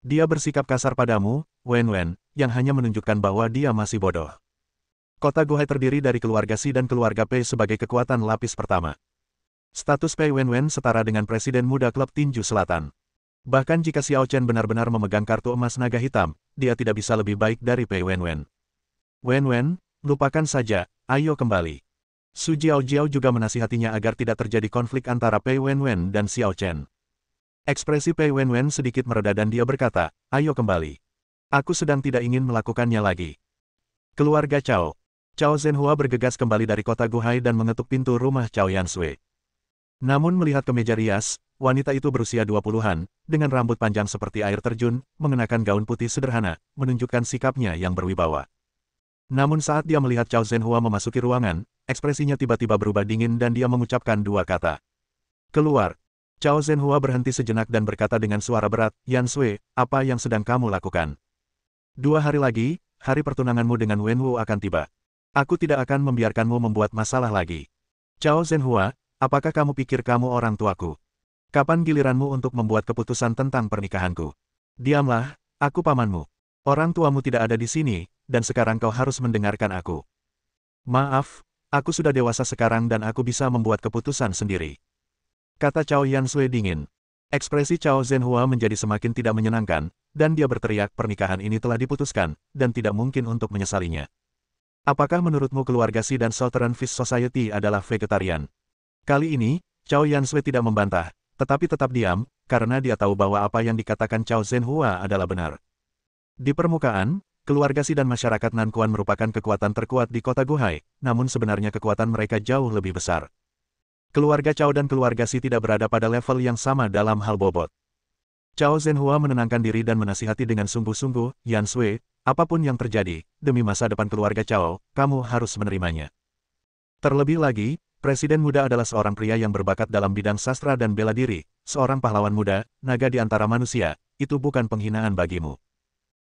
Dia bersikap kasar padamu, Wenwen, yang hanya menunjukkan bahwa dia masih bodoh. Kota Guhai terdiri dari keluarga Si dan keluarga Pei sebagai kekuatan lapis pertama. Status Pei Wenwen setara dengan presiden muda klub tinju selatan. Bahkan jika Xiao Chen benar-benar memegang kartu emas naga hitam, dia tidak bisa lebih baik dari Pei Wenwen. Wenwen, lupakan saja, ayo kembali. Su Jiaojiao juga menasihatinya agar tidak terjadi konflik antara Pei Wenwen dan Xiao Chen. Ekspresi Pei Wenwen sedikit mereda dan dia berkata, ayo kembali. Aku sedang tidak ingin melakukannya lagi. Keluarga Chao. Chao Zhenhua bergegas kembali dari kota Guhai dan mengetuk pintu rumah Chao Yansui. Namun melihat ke meja rias, wanita itu berusia 20-an, dengan rambut panjang seperti air terjun, mengenakan gaun putih sederhana, menunjukkan sikapnya yang berwibawa. Namun saat dia melihat Chao Zhenhua memasuki ruangan, ekspresinya tiba-tiba berubah dingin dan dia mengucapkan dua kata. Keluar. Chao Zhenhua berhenti sejenak dan berkata dengan suara berat, Yansui, apa yang sedang kamu lakukan? 2 hari lagi, hari pertunanganmu dengan Wenwu akan tiba. Aku tidak akan membiarkanmu membuat masalah lagi. Chao Zhenhua, apakah kamu pikir kamu orang tuaku? Kapan giliranmu untuk membuat keputusan tentang pernikahanku? Diamlah, aku pamanmu. Orang tuamu tidak ada di sini, dan sekarang kau harus mendengarkan aku. Maaf, aku sudah dewasa sekarang dan aku bisa membuat keputusan sendiri. Kata Chao Yansui dingin. Ekspresi Chao Zhenhua menjadi semakin tidak menyenangkan, dan dia berteriak pernikahan ini telah diputuskan, dan tidak mungkin untuk menyesalinya. Apakah menurutmu keluarga Si dan Southern Fish Society adalah vegetarian? Kali ini, Chao Yansui tidak membantah, tetapi tetap diam, karena dia tahu bahwa apa yang dikatakan Chao Zhenhua adalah benar. Di permukaan, keluarga Si dan masyarakat Nanquan merupakan kekuatan terkuat di kota Guhai, namun sebenarnya kekuatan mereka jauh lebih besar. Keluarga Chao dan keluarga Si tidak berada pada level yang sama dalam hal bobot. Chao Zhenhua menenangkan diri dan menasihati dengan sungguh-sungguh, Yansui, apapun yang terjadi, demi masa depan keluarga Chao, kamu harus menerimanya. Terlebih lagi, Presiden muda adalah seorang pria yang berbakat dalam bidang sastra dan bela diri, seorang pahlawan muda, naga di antara manusia, itu bukan penghinaan bagimu.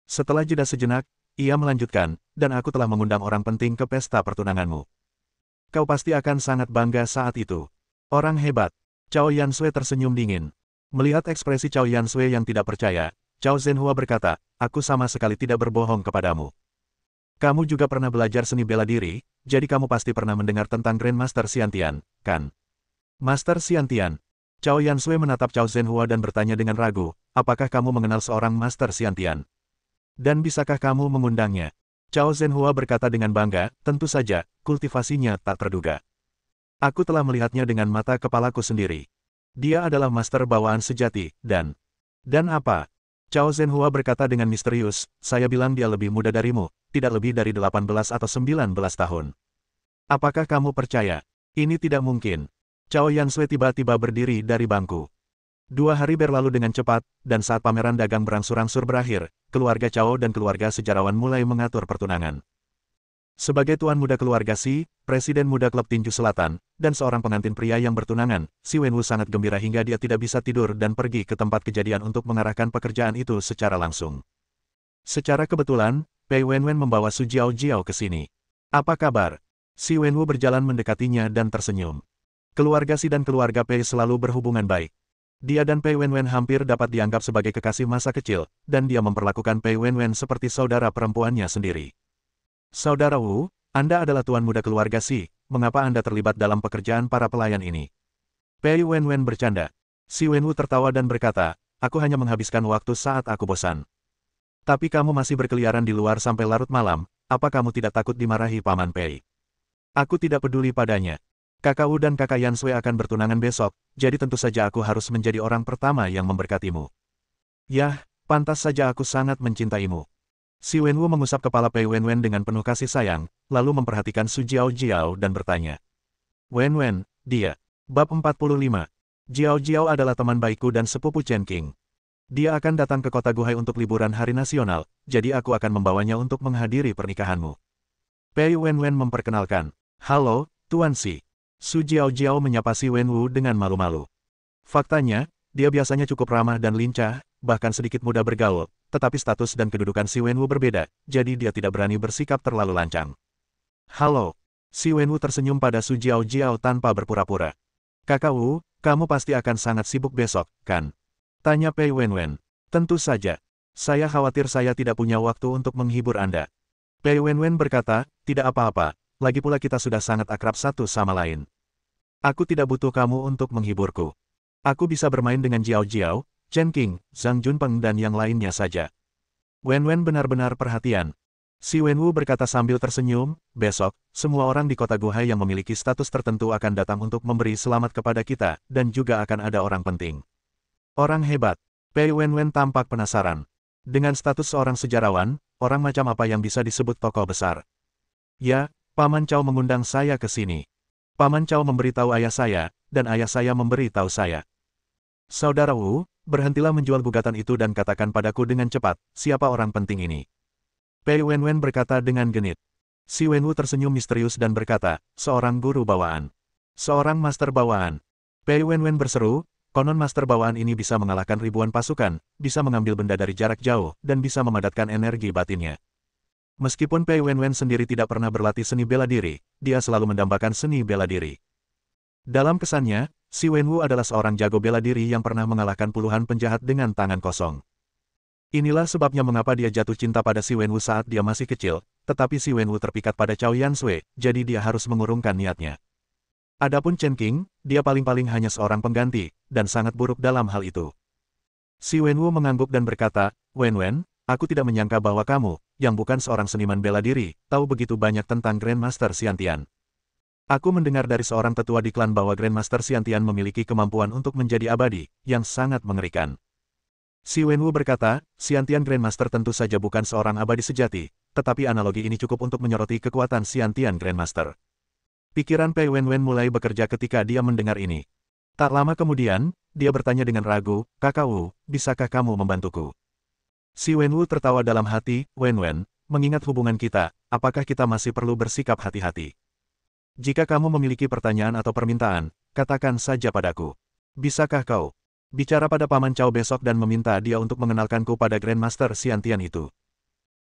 Setelah jeda sejenak, ia melanjutkan, dan aku telah mengundang orang penting ke pesta pertunanganmu. Kau pasti akan sangat bangga saat itu. Orang hebat. Chao Yansui tersenyum dingin. Melihat ekspresi Chao Yansui yang tidak percaya, Chao Zhenhua berkata, aku sama sekali tidak berbohong kepadamu. Kamu juga pernah belajar seni bela diri, jadi kamu pasti pernah mendengar tentang Grandmaster Xiantian, kan? Master Xiantian. Chao Yansui menatap Chao Zhenhua dan bertanya dengan ragu, apakah kamu mengenal seorang Master Xiantian? Dan bisakah kamu mengundangnya? Chao Zhenhua berkata dengan bangga, tentu saja, kultivasinya tak terduga. Aku telah melihatnya dengan mata kepalaku sendiri. Dia adalah master bawaan sejati, dan apa? Chao Zhenhua berkata dengan misterius, saya bilang dia lebih muda darimu, tidak lebih dari 18 atau 19 tahun. Apakah kamu percaya? Ini tidak mungkin. Chao Yansui tiba-tiba berdiri dari bangku. 2 hari berlalu dengan cepat, dan saat pameran dagang berangsur-angsur berakhir, keluarga Chao dan keluarga sejarawan mulai mengatur pertunangan. Sebagai tuan muda keluarga Si, presiden muda klub tinju selatan, dan seorang pengantin pria yang bertunangan, Si Wenwu sangat gembira hingga dia tidak bisa tidur dan pergi ke tempat kejadian untuk mengarahkan pekerjaan itu secara langsung. Secara kebetulan, Pei Wenwen membawa Su Jiaojiao ke sini. Apa kabar? Si Wenwu berjalan mendekatinya dan tersenyum. Keluarga Si dan keluarga Pei selalu berhubungan baik. Dia dan Pei Wenwen hampir dapat dianggap sebagai kekasih masa kecil, dan dia memperlakukan Pei Wenwen seperti saudara perempuannya sendiri. Saudara Wu, Anda adalah tuan muda keluarga Si, mengapa Anda terlibat dalam pekerjaan para pelayan ini? Pei Wenwen bercanda. Si Wenwu tertawa dan berkata, aku hanya menghabiskan waktu saat aku bosan. Tapi kamu masih berkeliaran di luar sampai larut malam, apa kamu tidak takut dimarahi Paman Pei? Aku tidak peduli padanya. Kakak Wu dan kakak Yan Sui akan bertunangan besok, jadi tentu saja aku harus menjadi orang pertama yang memberkatimu. Yah, pantas saja aku sangat mencintaimu. Si Wenwu mengusap kepala Pei Wenwen dengan penuh kasih sayang, lalu memperhatikan Su Jiao Jiao dan bertanya. Wenwen, dia. Bab 45. Jiao Jiao adalah teman baikku dan sepupu Chen Qing. Dia akan datang ke kota Guhai untuk liburan hari nasional, jadi aku akan membawanya untuk menghadiri pernikahanmu. Pei Wenwen memperkenalkan. Halo, Tuan Si. Su Jiao Jiao menyapa si Wenwu dengan malu-malu. Faktanya, dia biasanya cukup ramah dan lincah, bahkan sedikit mudah bergaul, tetapi status dan kedudukan si Wenwu berbeda, jadi dia tidak berani bersikap terlalu lancang. Halo. Si Wenwu tersenyum pada Su Jiao Jiao tanpa berpura-pura. Kakak Wu, kamu pasti akan sangat sibuk besok, kan? Tanya Pei Wenwen. Tentu saja. Saya khawatir saya tidak punya waktu untuk menghibur Anda. Pei Wenwen berkata, tidak apa-apa, lagi pula kita sudah sangat akrab satu sama lain. Aku tidak butuh kamu untuk menghiburku. Aku bisa bermain dengan Jiao Jiao, Chen Qing, Zhang Junpeng dan yang lainnya saja. Wenwen benar-benar perhatian. Si Wenwu berkata sambil tersenyum, besok, semua orang di kota Guhai yang memiliki status tertentu akan datang untuk memberi selamat kepada kita, dan juga akan ada orang penting. Orang hebat. Pei Wenwen tampak penasaran. Dengan status seorang sejarawan, orang macam apa yang bisa disebut tokoh besar? Ya, Paman Cao mengundang saya ke sini. Paman Cao memberitahu ayah saya, dan ayah saya memberitahu saya. Saudara Wu, berhentilah menjual gugatan itu dan katakan padaku dengan cepat, siapa orang penting ini? Pei Wenwen berkata dengan genit. Si Wenwu tersenyum misterius dan berkata, seorang guru bawaan. Seorang master bawaan. Pei Wenwen berseru, konon master bawaan ini bisa mengalahkan ribuan pasukan, bisa mengambil benda dari jarak jauh, dan bisa memadatkan energi batinnya. Meskipun Pei Wenwen sendiri tidak pernah berlatih seni bela diri, dia selalu mendambakan seni bela diri. Dalam kesannya, si Wenwu adalah seorang jago bela diri yang pernah mengalahkan puluhan penjahat dengan tangan kosong. Inilah sebabnya mengapa dia jatuh cinta pada si Wenwu saat dia masih kecil, tetapi si Wenwu terpikat pada Cao Yansui, jadi dia harus mengurungkan niatnya. Adapun Chen Qing, dia paling-paling hanya seorang pengganti, dan sangat buruk dalam hal itu. Si Wenwu mengangguk dan berkata, Wenwen, aku tidak menyangka bahwa kamu, yang bukan seorang seniman bela diri, tahu begitu banyak tentang Grandmaster Xiantian. Aku mendengar dari seorang tetua di klan bahwa Grandmaster Xiantian memiliki kemampuan untuk menjadi abadi, yang sangat mengerikan. Si Wenwu berkata, Xiantian Grandmaster tentu saja bukan seorang abadi sejati, tetapi analogi ini cukup untuk menyoroti kekuatan Xiantian Grandmaster. Pikiran Pei Wenwen mulai bekerja ketika dia mendengar ini. Tak lama kemudian, dia bertanya dengan ragu, Kakak Wu, bisakah kamu membantuku? Si Wenwu tertawa dalam hati, Wenwen, mengingat hubungan kita, apakah kita masih perlu bersikap hati-hati? Jika kamu memiliki pertanyaan atau permintaan, katakan saja padaku. Bisakah kau bicara pada Paman Cao besok dan meminta dia untuk mengenalkanku pada Grandmaster Xiantian itu?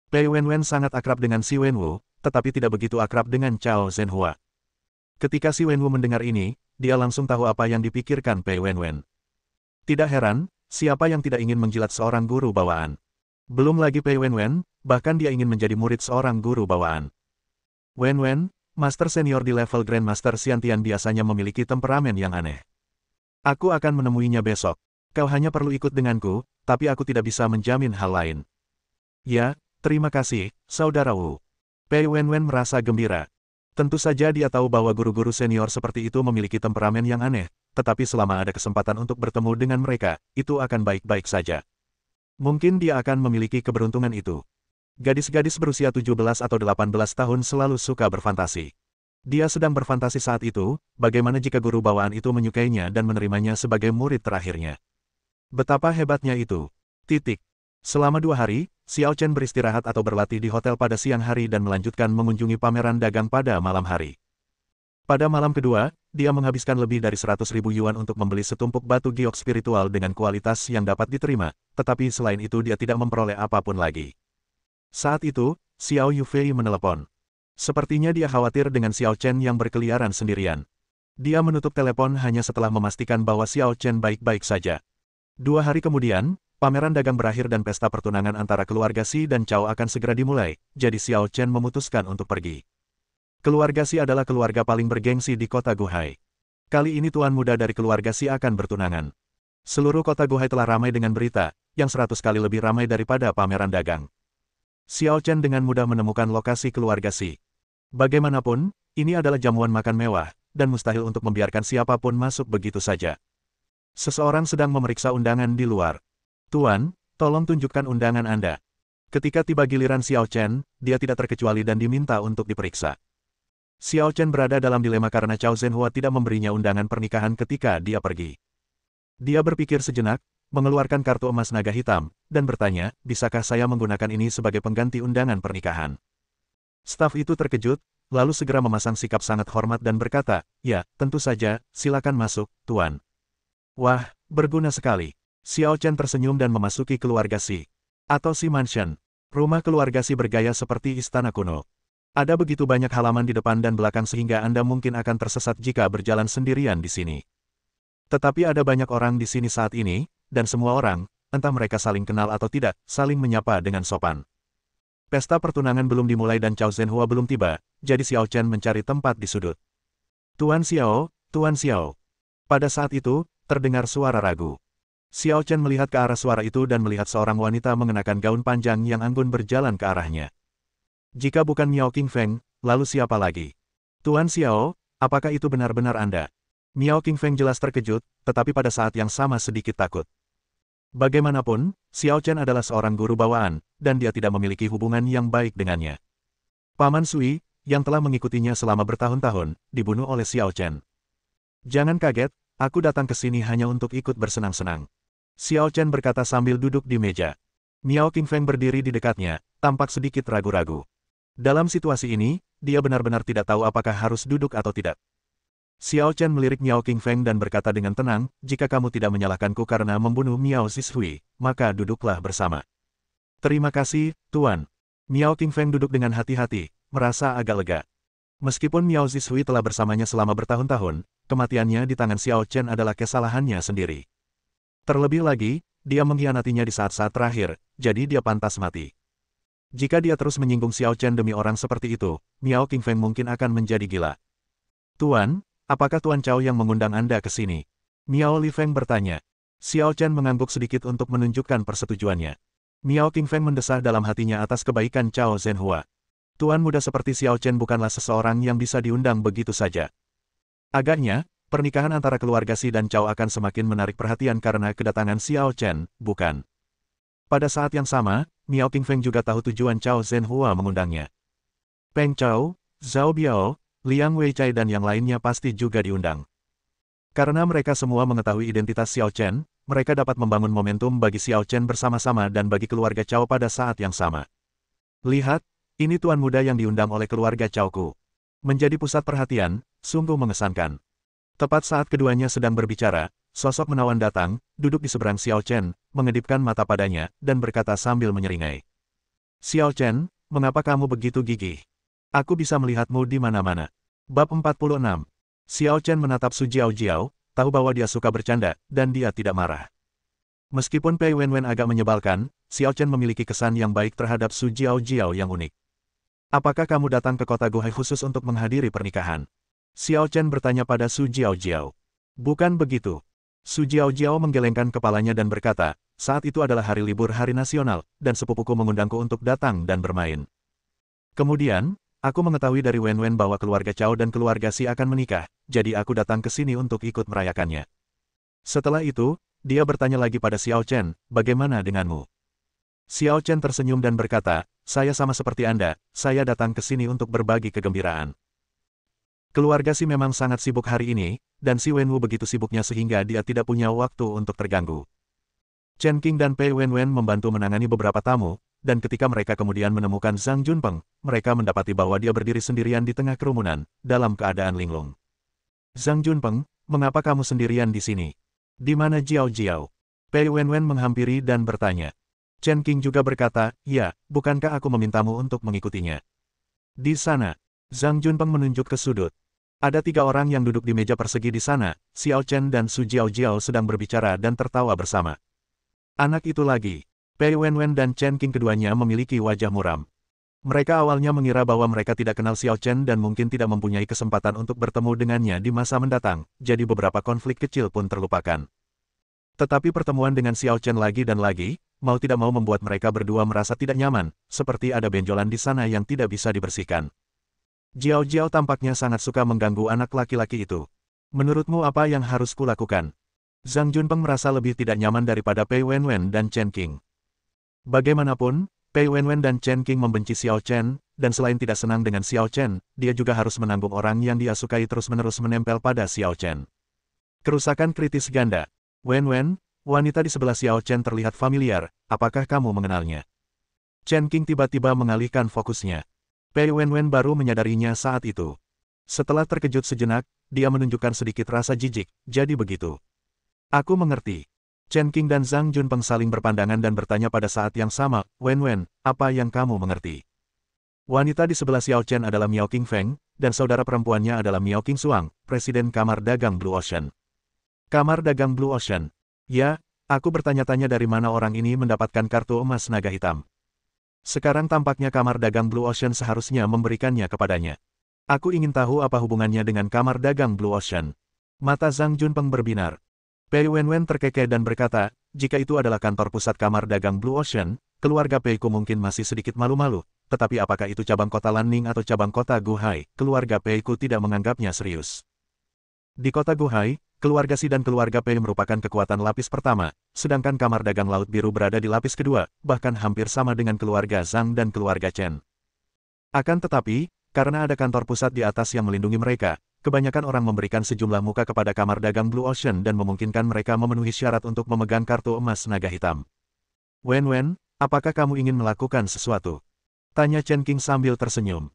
Pei Wenwen sangat akrab dengan si Wenwu, tetapi tidak begitu akrab dengan Cao Zhenhua. Ketika si Wenwu mendengar ini, dia langsung tahu apa yang dipikirkan Pei Wenwen. Tidak heran, siapa yang tidak ingin menjilat seorang guru bawaan? Belum lagi Pei Wenwen, bahkan dia ingin menjadi murid seorang guru bawaan. Wenwen, Master senior di level Grandmaster Xiantian biasanya memiliki temperamen yang aneh. Aku akan menemuinya besok. Kau hanya perlu ikut denganku, tapi aku tidak bisa menjamin hal lain. Ya, terima kasih, Saudara Wu. Pei Wenwen merasa gembira. Tentu saja dia tahu bahwa guru-guru senior seperti itu memiliki temperamen yang aneh, tetapi selama ada kesempatan untuk bertemu dengan mereka, itu akan baik-baik saja. Mungkin dia akan memiliki keberuntungan itu. Gadis-gadis berusia 17 atau 18 tahun selalu suka berfantasi. Dia sedang berfantasi saat itu, bagaimana jika guru bawaan itu menyukainya dan menerimanya sebagai murid terakhirnya. Betapa hebatnya itu. Selama 2 hari, Xiao Chen beristirahat atau berlatih di hotel pada siang hari dan melanjutkan mengunjungi pameran dagang pada malam hari. Pada malam kedua, dia menghabiskan lebih dari 100.000 yuan untuk membeli setumpuk batu giok spiritual dengan kualitas yang dapat diterima, tetapi selain itu dia tidak memperoleh apapun lagi. Saat itu, Xiao Yufei menelepon. Sepertinya dia khawatir dengan Xiao Chen yang berkeliaran sendirian. Dia menutup telepon hanya setelah memastikan bahwa Xiao Chen baik-baik saja. 2 hari kemudian, pameran dagang berakhir dan pesta pertunangan antara keluarga Xi dan Cao akan segera dimulai, jadi Xiao Chen memutuskan untuk pergi. Keluarga Xi adalah keluarga paling bergengsi di kota Guhai. Kali ini tuan muda dari keluarga Xi akan bertunangan. Seluruh kota Guhai telah ramai dengan berita, yang 100 kali lebih ramai daripada pameran dagang. Xiao Chen dengan mudah menemukan lokasi keluarga Xi. Bagaimanapun, ini adalah jamuan makan mewah, dan mustahil untuk membiarkan siapapun masuk begitu saja. Seseorang sedang memeriksa undangan di luar. Tuan, tolong tunjukkan undangan Anda. Ketika tiba giliran Xiao Chen, dia tidak terkecuali dan diminta untuk diperiksa. Xiao Chen berada dalam dilema karena Chao Zhenhua tidak memberinya undangan pernikahan ketika dia pergi. Dia berpikir sejenak, mengeluarkan kartu emas naga hitam, dan bertanya, bisakah saya menggunakan ini sebagai pengganti undangan pernikahan? Staf itu terkejut, lalu segera memasang sikap sangat hormat dan berkata, ya, tentu saja, silakan masuk, Tuan. Wah, berguna sekali. Xiao Chen tersenyum dan memasuki keluarga Xi. Atau Xi Mansion. Rumah keluarga Xi bergaya seperti istana kuno. Ada begitu banyak halaman di depan dan belakang sehingga Anda mungkin akan tersesat jika berjalan sendirian di sini. Tetapi ada banyak orang di sini saat ini, dan semua orang, entah mereka saling kenal atau tidak, saling menyapa dengan sopan. Pesta pertunangan belum dimulai dan Chao Zhenhua belum tiba, jadi Xiao Chen mencari tempat di sudut. Tuan Xiao, Tuan Xiao. Pada saat itu, terdengar suara ragu. Xiao Chen melihat ke arah suara itu dan melihat seorang wanita mengenakan gaun panjang yang anggun berjalan ke arahnya. Jika bukan Miao Qingfeng, lalu siapa lagi? Tuan Xiao, apakah itu benar-benar Anda? Miao Qingfeng jelas terkejut, tetapi pada saat yang sama sedikit takut. Bagaimanapun, Xiao Chen adalah seorang guru bawaan, dan dia tidak memiliki hubungan yang baik dengannya. Paman Sui, yang telah mengikutinya selama bertahun-tahun, dibunuh oleh Xiao Chen. Jangan kaget, aku datang ke sini hanya untuk ikut bersenang-senang. Xiao Chen berkata sambil duduk di meja. Miao Qingfeng berdiri di dekatnya, tampak sedikit ragu-ragu. Dalam situasi ini, dia benar-benar tidak tahu apakah harus duduk atau tidak. Xiao Chen melirik Miao Qingfeng dan berkata dengan tenang, jika kamu tidak menyalahkanku karena membunuh Miao Zhishui, maka duduklah bersama. Terima kasih, Tuan. Miao Qingfeng duduk dengan hati-hati, merasa agak lega. Meskipun Miao Zhishui telah bersamanya selama bertahun-tahun, kematiannya di tangan Xiao Chen adalah kesalahannya sendiri. Terlebih lagi, dia mengkhianatinya di saat-saat terakhir, jadi dia pantas mati. Jika dia terus menyinggung Xiao Chen demi orang seperti itu, Miao Qingfeng mungkin akan menjadi gila. Tuan, apakah Tuan Chao yang mengundang Anda ke sini? Miao Li Feng bertanya. Xiao Chen mengangguk sedikit untuk menunjukkan persetujuannya. Miao Qingfeng mendesah dalam hatinya atas kebaikan Chao Zhenhua. Tuan muda seperti Xiao Chen bukanlah seseorang yang bisa diundang begitu saja. Agaknya, pernikahan antara keluarga Xi dan Chao akan semakin menarik perhatian karena kedatangan Xiao Chen, bukan? Pada saat yang sama, Miao Qingfeng juga tahu tujuan Chao Zhenhua mengundangnya. Peng Chao, Zhao Biao, Liang Weichai dan yang lainnya pasti juga diundang. Karena mereka semua mengetahui identitas Xiao Chen, mereka dapat membangun momentum bagi Xiao Chen bersama-sama dan bagi keluarga Chao pada saat yang sama. Lihat, ini tuan muda yang diundang oleh keluarga Chao-ku. Menjadi pusat perhatian, sungguh mengesankan. Tepat saat keduanya sedang berbicara, sosok menawan datang, duduk di seberang Xiao Chen, mengedipkan mata padanya, dan berkata sambil menyeringai. Xiao Chen, mengapa kamu begitu gigih? Aku bisa melihatmu di mana-mana. Bab 46. Xiao Chen menatap Su Jiao, tahu bahwa dia suka bercanda, dan dia tidak marah. Meskipun Pei Wenwen agak menyebalkan, Xiao Chen memiliki kesan yang baik terhadap Su Jiao yang unik. Apakah kamu datang ke kota Guhai khusus untuk menghadiri pernikahan? Xiao Chen bertanya pada Su Jiao. Bukan begitu. Su Jiao menggelengkan kepalanya dan berkata, saat itu adalah hari libur hari nasional, dan sepupuku mengundangku untuk datang dan bermain. Kemudian, aku mengetahui dari Wenwen bahwa keluarga Chao dan keluarga Xi akan menikah, jadi aku datang ke sini untuk ikut merayakannya. Setelah itu, dia bertanya lagi pada Xiao Chen, bagaimana denganmu? Xiao Chen tersenyum dan berkata, saya sama seperti Anda, saya datang ke sini untuk berbagi kegembiraan. Keluarga Xi memang sangat sibuk hari ini, dan Xi Wenwu begitu sibuknya sehingga dia tidak punya waktu untuk terganggu. Chen Qing dan Pei Wenwen membantu menangani beberapa tamu, dan ketika mereka kemudian menemukan Zhang Junpeng, mereka mendapati bahwa dia berdiri sendirian di tengah kerumunan, dalam keadaan linglung. Zhang Junpeng, mengapa kamu sendirian di sini? Di mana Jiao? Pei Wenwen menghampiri dan bertanya. Chen Qing juga berkata, ya, bukankah aku memintamu untuk mengikutinya? Di sana. Zhang Junpeng menunjuk ke sudut. Ada 3 orang yang duduk di meja persegi di sana, Xiao Chen dan Su Jiao sedang berbicara dan tertawa bersama. Anak itu lagi. Pei Wenwen dan Chen Qing keduanya memiliki wajah muram. Mereka awalnya mengira bahwa mereka tidak kenal Xiao Chen dan mungkin tidak mempunyai kesempatan untuk bertemu dengannya di masa mendatang, jadi beberapa konflik kecil pun terlupakan. Tetapi pertemuan dengan Xiao Chen lagi dan lagi, mau tidak mau membuat mereka berdua merasa tidak nyaman, seperti ada benjolan di sana yang tidak bisa dibersihkan. Jiao Jiao tampaknya sangat suka mengganggu anak laki-laki itu. Menurutmu apa yang harus kulakukan? Zhang Junpeng merasa lebih tidak nyaman daripada Pei Wenwen dan Chen Qing. Bagaimanapun, Pei Wenwen dan Chen Qing membenci Xiao Chen, dan selain tidak senang dengan Xiao Chen, dia juga harus menanggung orang yang dia sukai terus-menerus menempel pada Xiao Chen. Kerusakan kritis ganda. Wenwen, wanita di sebelah Xiao Chen terlihat familiar, apakah kamu mengenalnya? Chen Qing tiba-tiba mengalihkan fokusnya. Pei Wenwen baru menyadarinya saat itu. Setelah terkejut sejenak, dia menunjukkan sedikit rasa jijik, jadi begitu. Aku mengerti. Chen Qing dan Zhang Junpeng saling berpandangan dan bertanya pada saat yang sama, Wenwen, apa yang kamu mengerti? Wanita di sebelah Xiao Chen adalah Miao Qingfeng, dan saudara perempuannya adalah Miao Qingsuang, Presiden Kamar Dagang Blue Ocean. Kamar Dagang Blue Ocean. Ya, aku bertanya-tanya dari mana orang ini mendapatkan kartu emas naga hitam. Sekarang tampaknya Kamar Dagang Blue Ocean seharusnya memberikannya kepadanya. Aku ingin tahu apa hubungannya dengan Kamar Dagang Blue Ocean. Mata Zhang Junpeng berbinar. Pei Wenwen terkekeh dan berkata, jika itu adalah kantor pusat Kamar Dagang Blue Ocean, keluarga Peiku mungkin masih sedikit malu-malu, tetapi apakah itu cabang kota Lanning atau cabang kota Guhai, keluarga Peiku tidak menganggapnya serius. Di kota Guhai, keluarga Si dan keluarga Pei merupakan kekuatan lapis pertama, sedangkan Kamar Dagang Laut Biru berada di lapis kedua, bahkan hampir sama dengan keluarga Zhang dan keluarga Chen. Akan tetapi, karena ada kantor pusat di atas yang melindungi mereka, kebanyakan orang memberikan sejumlah muka kepada Kamar Dagang Blue Ocean dan memungkinkan mereka memenuhi syarat untuk memegang kartu emas naga hitam. Wenwen, apakah kamu ingin melakukan sesuatu? Tanya Chen Qing sambil tersenyum.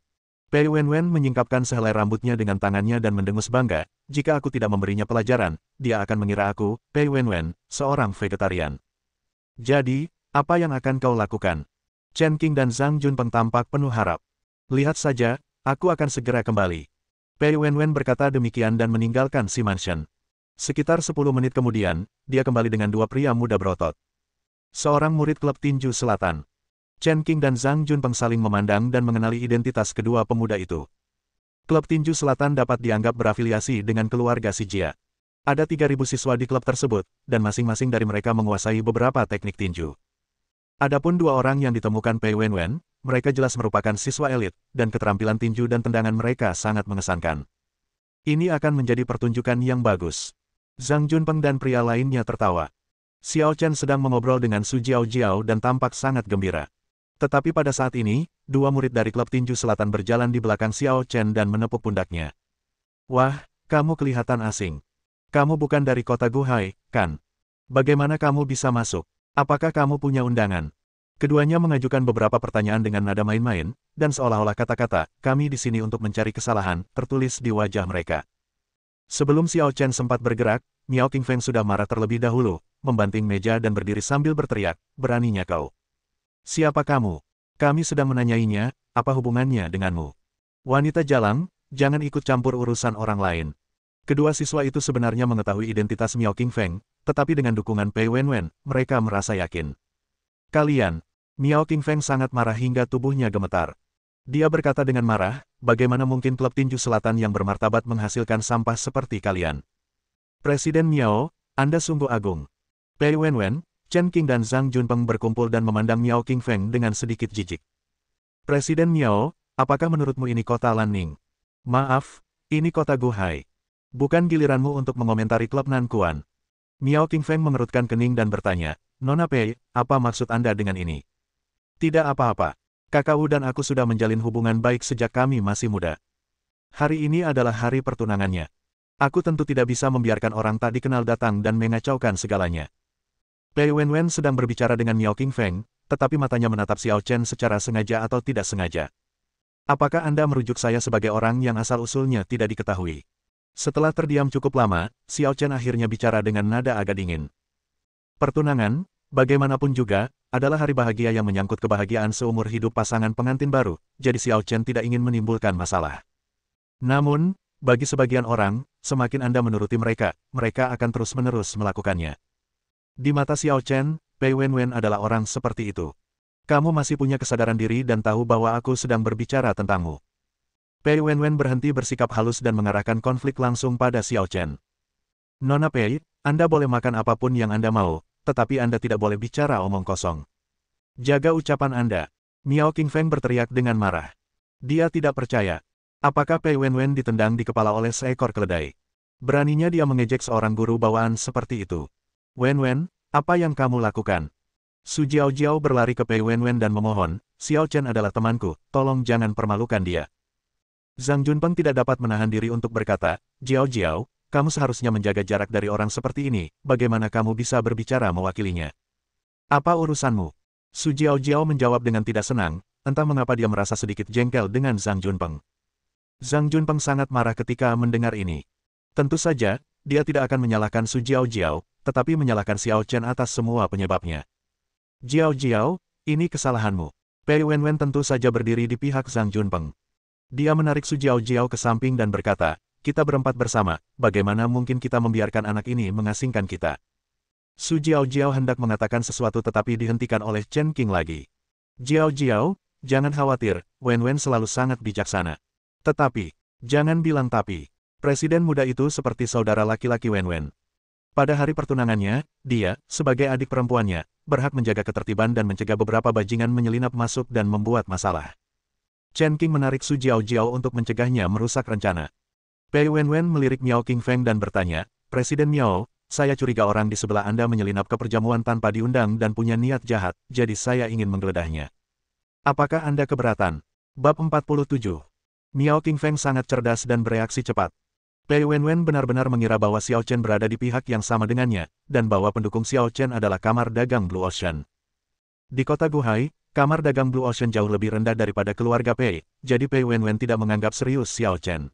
Pei Wenwen menyingkapkan sehelai rambutnya dengan tangannya dan mendengus bangga, jika aku tidak memberinya pelajaran, dia akan mengira aku, Pei Wenwen, seorang vegetarian. Jadi, apa yang akan kau lakukan? Chen Qing dan Zhang Junpeng tampak penuh harap. Lihat saja, aku akan segera kembali. Pei Wenwen berkata demikian dan meninggalkan si mansion. Sekitar 10 menit kemudian, dia kembali dengan dua pria muda berotot. Seorang murid klub tinju selatan. Chen Qing dan Zhang Junpeng saling memandang dan mengenali identitas kedua pemuda itu. Klub tinju selatan dapat dianggap berafiliasi dengan keluarga Si Jia. Ada 3.000 siswa di klub tersebut, dan masing-masing dari mereka menguasai beberapa teknik tinju. Adapun dua orang yang ditemukan Pei Wenwen, mereka jelas merupakan siswa elit, dan keterampilan tinju dan tendangan mereka sangat mengesankan. Ini akan menjadi pertunjukan yang bagus. Zhang Junpeng dan pria lainnya tertawa. Xiao Chen sedang mengobrol dengan Su Jiao Jiao dan tampak sangat gembira. Tetapi pada saat ini, dua murid dari klub tinju selatan berjalan di belakang Xiao Chen dan menepuk pundaknya. Wah, kamu kelihatan asing. Kamu bukan dari kota Guhai, kan? Bagaimana kamu bisa masuk? Apakah kamu punya undangan? Keduanya mengajukan beberapa pertanyaan dengan nada main-main, dan seolah-olah kata-kata, kami di sini untuk mencari kesalahan, tertulis di wajah mereka. Sebelum Xiao Chen sempat bergerak, Miao Qingfeng sudah marah terlebih dahulu, membanting meja dan berdiri sambil berteriak, beraninya kau. Siapa kamu? Kami sedang menanyainya, apa hubungannya denganmu? Wanita jalang, jangan ikut campur urusan orang lain. Kedua siswa itu sebenarnya mengetahui identitas Miao Qingfeng, tetapi dengan dukungan Pei Wenwen, mereka merasa yakin. Kalian. Miao Qingfeng sangat marah hingga tubuhnya gemetar. Dia berkata dengan marah, bagaimana mungkin klub tinju selatan yang bermartabat menghasilkan sampah seperti kalian? Presiden Miao, Anda sungguh agung. Pei Wenwen, Chen Qing dan Zhang Junpeng berkumpul dan memandang Miao Qingfeng dengan sedikit jijik. Presiden Miao, apakah menurutmu ini kota Lanning? Maaf, ini kota Guhai. Bukan giliranmu untuk mengomentari klub Nankuan. Miao Qingfeng mengerutkan kening dan bertanya, Nona Pei, apa maksud Anda dengan ini? Tidak apa-apa. Kakak Wu dan aku sudah menjalin hubungan baik sejak kami masih muda. Hari ini adalah hari pertunangannya. Aku tentu tidak bisa membiarkan orang tak dikenal datang dan mengacaukan segalanya. Pei Wenwen sedang berbicara dengan Miao Qingfeng, tetapi matanya menatap Xiao Chen secara sengaja atau tidak sengaja. Apakah Anda merujuk saya sebagai orang yang asal-usulnya tidak diketahui? Setelah terdiam cukup lama, Xiao Chen akhirnya bicara dengan nada agak dingin. Pertunangan, bagaimanapun juga, adalah hari bahagia yang menyangkut kebahagiaan seumur hidup pasangan pengantin baru, jadi Xiao Chen tidak ingin menimbulkan masalah. Namun, bagi sebagian orang, semakin Anda menuruti mereka, mereka akan terus-menerus melakukannya. Di mata Xiao Chen, Pei Wenwen adalah orang seperti itu. Kamu masih punya kesadaran diri dan tahu bahwa aku sedang berbicara tentangmu. Pei Wenwen berhenti bersikap halus dan mengarahkan konflik langsung pada Xiao Chen. Nona Pei, Anda boleh makan apapun yang Anda mau, tetapi Anda tidak boleh bicara omong kosong. Jaga ucapan Anda. Miao Qingfeng berteriak dengan marah. Dia tidak percaya. Apakah Pei Wenwen ditendang di kepala oleh seekor keledai? Beraninya dia mengejek seorang guru bawaan seperti itu. Wenwen, apa yang kamu lakukan? Su Jiao berlari ke Pei Wenwen dan memohon, Xiao Chen adalah temanku, tolong jangan permalukan dia. Zhang Junpeng tidak dapat menahan diri untuk berkata, Jiao, kamu seharusnya menjaga jarak dari orang seperti ini, bagaimana kamu bisa berbicara mewakilinya? Apa urusanmu? Su Jiao menjawab dengan tidak senang, entah mengapa dia merasa sedikit jengkel dengan Zhang Junpeng. Zhang Junpeng sangat marah ketika mendengar ini. Tentu saja, dia tidak akan menyalahkan Su Jiao, tetapi menyalahkan Xiao Chen atas semua penyebabnya. Jiao, ini kesalahanmu. Pei Wenwen tentu saja berdiri di pihak Zhang Junpeng. Dia menarik Su Jiao ke samping dan berkata, kita berempat bersama, bagaimana mungkin kita membiarkan anak ini mengasingkan kita? Su Jiao hendak mengatakan sesuatu tetapi dihentikan oleh Chen Qing lagi. Jiao, jangan khawatir, Wenwen selalu sangat bijaksana. Tetapi, jangan bilang tapi. Presiden muda itu seperti saudara laki-laki Wenwen. Pada hari pertunangannya, dia, sebagai adik perempuannya, berhak menjaga ketertiban dan mencegah beberapa bajingan menyelinap masuk dan membuat masalah. Chen Qing menarik Su Jiao untuk mencegahnya merusak rencana. Pei Wenwen melirik Miao Qingfeng dan bertanya, Presiden Miao, saya curiga orang di sebelah Anda menyelinap ke perjamuan tanpa diundang dan punya niat jahat, jadi saya ingin menggeledah-nya. Apakah Anda keberatan? Bab 47. Miao Qingfeng sangat cerdas dan bereaksi cepat. Pei Wenwen benar-benar mengira bahwa Xiao Chen berada di pihak yang sama dengannya, dan bahwa pendukung Xiao Chen adalah kamar dagang Blue Ocean. Di kota Guhai, kamar dagang Blue Ocean jauh lebih rendah daripada keluarga Pei, jadi Pei Wenwen tidak menganggap serius Xiao Chen.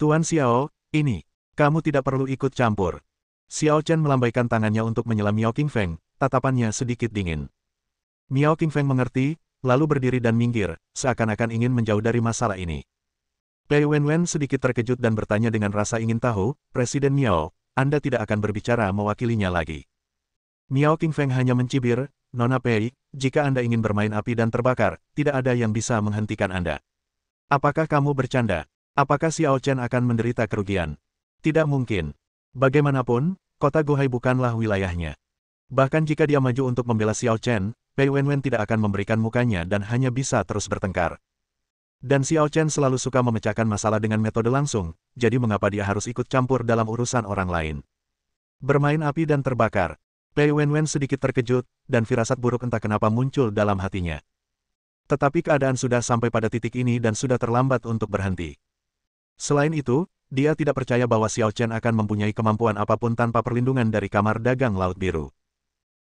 Tuan Xiao, ini, kamu tidak perlu ikut campur. Xiao Chen melambaikan tangannya untuk menyelam Miao Qingfeng, tatapannya sedikit dingin. Miao Qingfeng mengerti, lalu berdiri dan minggir, seakan-akan ingin menjauh dari masalah ini. Pei Wenwen sedikit terkejut dan bertanya dengan rasa ingin tahu, Presiden Miao, Anda tidak akan berbicara mewakilinya lagi. Miao Qingfeng hanya mencibir, Nona Pei, jika Anda ingin bermain api dan terbakar, tidak ada yang bisa menghentikan Anda. Apakah kamu bercanda? Apakah Xiao Chen akan menderita kerugian? Tidak mungkin. Bagaimanapun, kota Guhai bukanlah wilayahnya. Bahkan jika dia maju untuk membela Xiao Chen, Pei Wenwen tidak akan memberikan mukanya dan hanya bisa terus bertengkar. Dan Xiao Chen selalu suka memecahkan masalah dengan metode langsung, jadi mengapa dia harus ikut campur dalam urusan orang lain? Bermain api dan terbakar. Pei Wenwen sedikit terkejut, dan firasat buruk entah kenapa muncul dalam hatinya. Tetapi keadaan sudah sampai pada titik ini dan sudah terlambat untuk berhenti. Selain itu, dia tidak percaya bahwa Xiao Chen akan mempunyai kemampuan apapun tanpa perlindungan dari kamar dagang Laut Biru.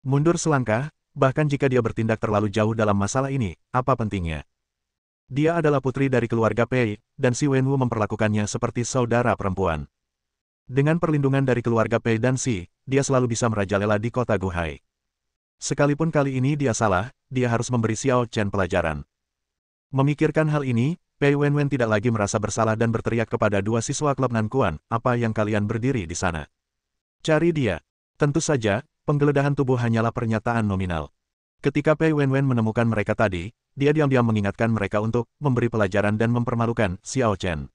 Mundur selangkah, bahkan jika dia bertindak terlalu jauh dalam masalah ini, apa pentingnya? Dia adalah putri dari keluarga Pei, dan Si Wenwu memperlakukannya seperti saudara perempuan. Dengan perlindungan dari keluarga Pei dan Si, dia selalu bisa merajalela di kota Guhai. Sekalipun kali ini dia salah, dia harus memberi Xiao Chen pelajaran. Memikirkan hal ini, Pei Wenwen tidak lagi merasa bersalah dan berteriak kepada dua siswa klub Nankuan, apa yang kalian berdiri di sana? Cari dia. Tentu saja, penggeledahan tubuh hanyalah pernyataan nominal. Ketika Pei Wenwen menemukan mereka tadi, dia diam-diam mengingatkan mereka untuk memberi pelajaran dan mempermalukan Xiao Chen.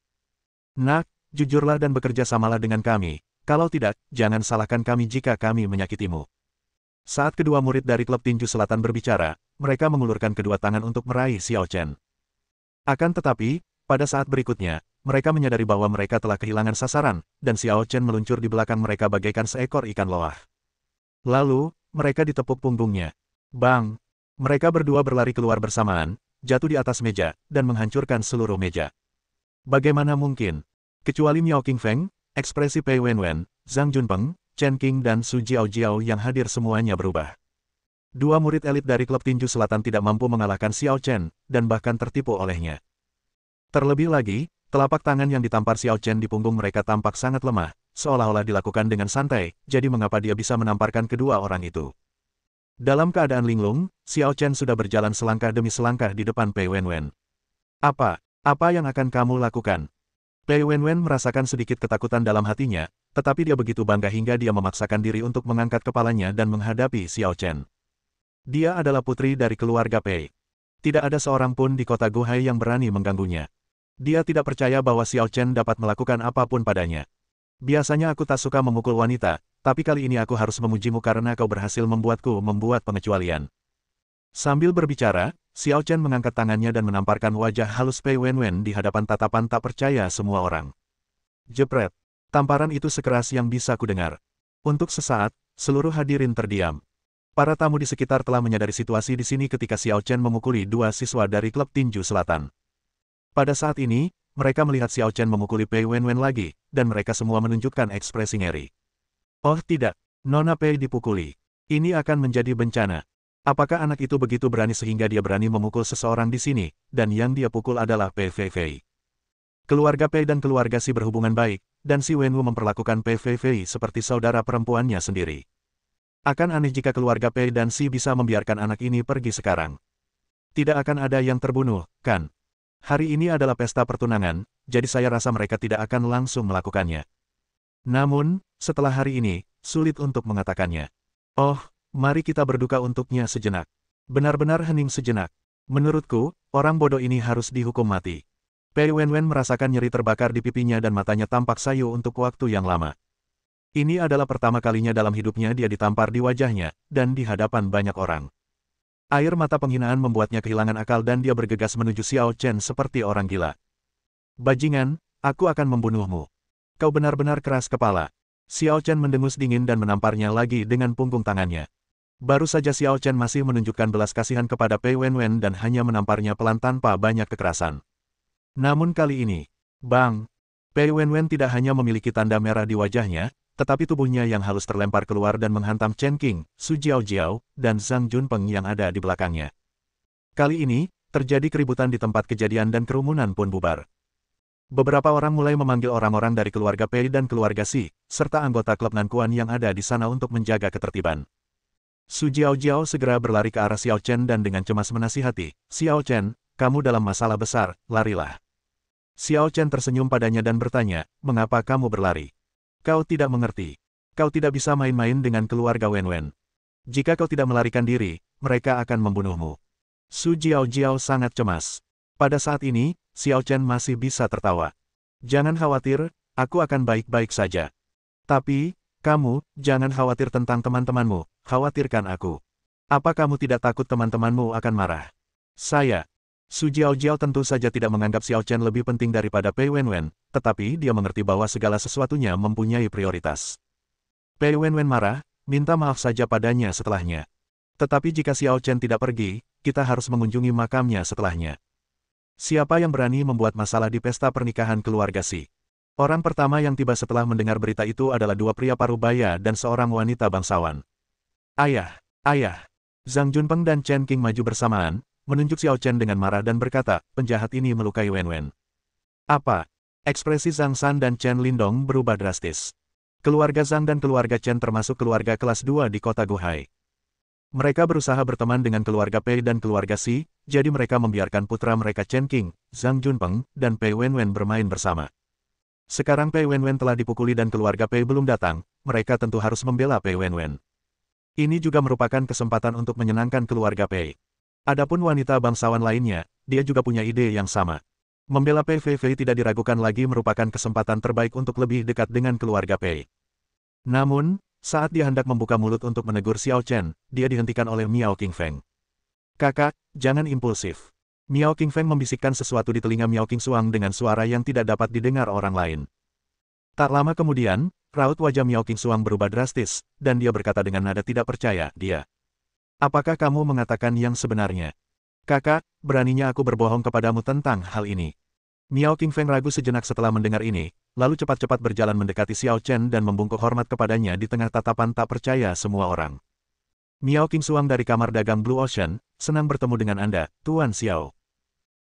Nak, jujurlah dan bekerja samalah dengan kami, kalau tidak, jangan salahkan kami jika kami menyakitimu. Saat kedua murid dari klub tinju selatan berbicara, mereka mengulurkan kedua tangan untuk meraih Xiao Chen. Akan tetapi, pada saat berikutnya, mereka menyadari bahwa mereka telah kehilangan sasaran, dan Xiao Chen meluncur di belakang mereka bagaikan seekor ikan loah. Lalu, mereka ditepuk punggungnya. Bang! Mereka berdua berlari keluar bersamaan, jatuh di atas meja, dan menghancurkan seluruh meja. Bagaimana mungkin? Kecuali Miao Qingfeng, ekspresi Pei Wenwen, Zhang Junpeng, Chen Qing dan Su Jiao yang hadir semuanya berubah. Dua murid elit dari klub tinju selatan tidak mampu mengalahkan Xiao Chen, dan bahkan tertipu olehnya. Terlebih lagi, telapak tangan yang ditampar Xiao Chen di punggung mereka tampak sangat lemah, seolah-olah dilakukan dengan santai, jadi mengapa dia bisa menamparkan kedua orang itu? Dalam keadaan linglung, Xiao Chen sudah berjalan selangkah demi selangkah di depan Pei Wenwen. Apa yang akan kamu lakukan? Pei Wenwen merasakan sedikit ketakutan dalam hatinya, tetapi dia begitu bangga hingga dia memaksakan diri untuk mengangkat kepalanya dan menghadapi Xiao Chen. Dia adalah putri dari keluarga Pei. Tidak ada seorang pun di kota Guhai yang berani mengganggunya. Dia tidak percaya bahwa Xiao Chen dapat melakukan apapun padanya. Biasanya aku tak suka memukul wanita, tapi kali ini aku harus memujimu karena kau berhasil membuat pengecualian. Sambil berbicara, Xiao Chen mengangkat tangannya dan menamparkan wajah halus Pei Wenwen di hadapan tatapan tak percaya semua orang. Jepret. Tamparan itu sekeras yang bisa kudengar. Untuk sesaat, seluruh hadirin terdiam. Para tamu di sekitar telah menyadari situasi di sini ketika Xiao Chen memukuli dua siswa dari klub tinju selatan. Pada saat ini, mereka melihat Xiao Chen memukuli Pei Wenwen lagi, dan mereka semua menunjukkan ekspresi ngeri. Oh tidak, Nona Pei dipukuli. Ini akan menjadi bencana. Apakah anak itu begitu berani sehingga dia berani memukul seseorang di sini, dan yang dia pukul adalah Pei Fei? Keluarga Pei dan keluarga Si berhubungan baik, dan Si Wenwu memperlakukan Pei Fei seperti saudara perempuannya sendiri. Akan aneh jika keluarga Pei dan Si bisa membiarkan anak ini pergi sekarang. Tidak akan ada yang terbunuh, kan? Hari ini adalah pesta pertunangan, jadi saya rasa mereka tidak akan langsung melakukannya. Namun, setelah hari ini, sulit untuk mengatakannya. Oh, mari kita berduka untuknya sejenak. Benar-benar hening sejenak. Menurutku, orang bodoh ini harus dihukum mati. Pei Wenwen merasakan nyeri terbakar di pipinya dan matanya tampak sayu untuk waktu yang lama. Ini adalah pertama kalinya dalam hidupnya dia ditampar di wajahnya, dan di hadapan banyak orang. Air mata penghinaan membuatnya kehilangan akal dan dia bergegas menuju Xiao Chen seperti orang gila. Bajingan, aku akan membunuhmu. Kau benar-benar keras kepala. Xiao Chen mendengus dingin dan menamparnya lagi dengan punggung tangannya. Baru saja Xiao Chen masih menunjukkan belas kasihan kepada Pei Wenwen dan hanya menamparnya pelan tanpa banyak kekerasan. Namun kali ini, bang! Pei Wenwen tidak hanya memiliki tanda merah di wajahnya, tetapi tubuhnya yang halus terlempar keluar dan menghantam Chen Qing, Su Jiaojiao, dan Zhang Junpeng yang ada di belakangnya. Kali ini, terjadi keributan di tempat kejadian dan kerumunan pun bubar. Beberapa orang mulai memanggil orang-orang dari keluarga Pei dan keluarga Si, serta anggota klub Nankuan yang ada di sana untuk menjaga ketertiban. Su Jiaojiao segera berlari ke arah Xiao Chen dan dengan cemas menasihati, Xiao Chen, kamu dalam masalah besar, larilah. Xiao Chen tersenyum padanya dan bertanya, mengapa kamu berlari? Kau tidak mengerti. Kau tidak bisa main-main dengan keluarga Wenwen. Jika kau tidak melarikan diri, mereka akan membunuhmu. Su Jiaojiao sangat cemas. Pada saat ini, Xiao Chen masih bisa tertawa. Jangan khawatir, aku akan baik-baik saja. Tapi, kamu, jangan khawatir tentang teman-temanmu, khawatirkan aku. Apa kamu tidak takut teman-temanmu akan marah? Saya. Su Jiaojiao tentu saja tidak menganggap Xiao Chen lebih penting daripada Pei Wenwen, tetapi dia mengerti bahwa segala sesuatunya mempunyai prioritas. Pei Wenwen marah, minta maaf saja padanya setelahnya. Tetapi jika Xiao Chen tidak pergi, kita harus mengunjungi makamnya setelahnya. Siapa yang berani membuat masalah di pesta pernikahan keluarga Si? Orang pertama yang tiba setelah mendengar berita itu adalah dua pria parubaya dan seorang wanita bangsawan. Ayah, ayah. Zhang Junpeng dan Chen Qing maju bersamaan, menunjuk Xiao Chen dengan marah dan berkata, penjahat ini melukai Wenwen. Apa? Ekspresi Zhang San dan Chen Lindong berubah drastis. Keluarga Zhang dan keluarga Chen termasuk keluarga kelas 2 di kota Guhai. Mereka berusaha berteman dengan keluarga Pei dan keluarga Si, jadi mereka membiarkan putra mereka Chen Qing, Zhang Junpeng, dan Pei Wenwen bermain bersama. Sekarang Pei Wenwen telah dipukuli dan keluarga Pei belum datang, mereka tentu harus membela Pei Wenwen. Ini juga merupakan kesempatan untuk menyenangkan keluarga Pei. Adapun wanita bangsawan lainnya, dia juga punya ide yang sama. Membela Pei Fei tidak diragukan lagi merupakan kesempatan terbaik untuk lebih dekat dengan keluarga Pei. Namun, saat dia hendak membuka mulut untuk menegur Xiao Chen, dia dihentikan oleh Miao Qingfeng. Kakak, jangan impulsif. Miao Qingfeng membisikkan sesuatu di telinga Miao Qingsuang dengan suara yang tidak dapat didengar orang lain. Tak lama kemudian, raut wajah Miao Qingsuang berubah drastis, dan dia berkata dengan nada tidak percaya, dia. Apakah kamu mengatakan yang sebenarnya? Kakak, beraninya aku berbohong kepadamu tentang hal ini. Miao Qingfeng ragu sejenak setelah mendengar ini, lalu cepat-cepat berjalan mendekati Xiao Chen dan membungkuk hormat kepadanya di tengah tatapan tak percaya semua orang. Miao Qingsuang dari kamar dagang Blue Ocean, senang bertemu dengan Anda, Tuan Xiao.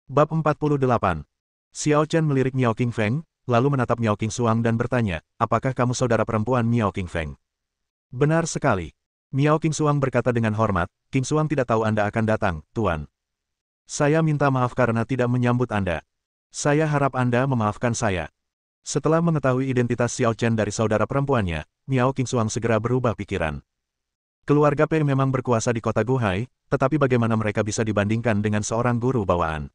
Bab 48. Xiao Chen melirik Miao Qingfeng, lalu menatap Miao Qingsuang dan bertanya, apakah kamu saudara perempuan Miao Qingfeng? Benar sekali. Miao Qingsuang berkata dengan hormat, Qingsuang tidak tahu Anda akan datang, Tuan. Saya minta maaf karena tidak menyambut Anda. Saya harap Anda memaafkan saya. Setelah mengetahui identitas Xiao Chen dari saudara perempuannya, Miao Qingsuang segera berubah pikiran. Keluarga Pei memang berkuasa di kota Guhai, tetapi bagaimana mereka bisa dibandingkan dengan seorang guru bawaan?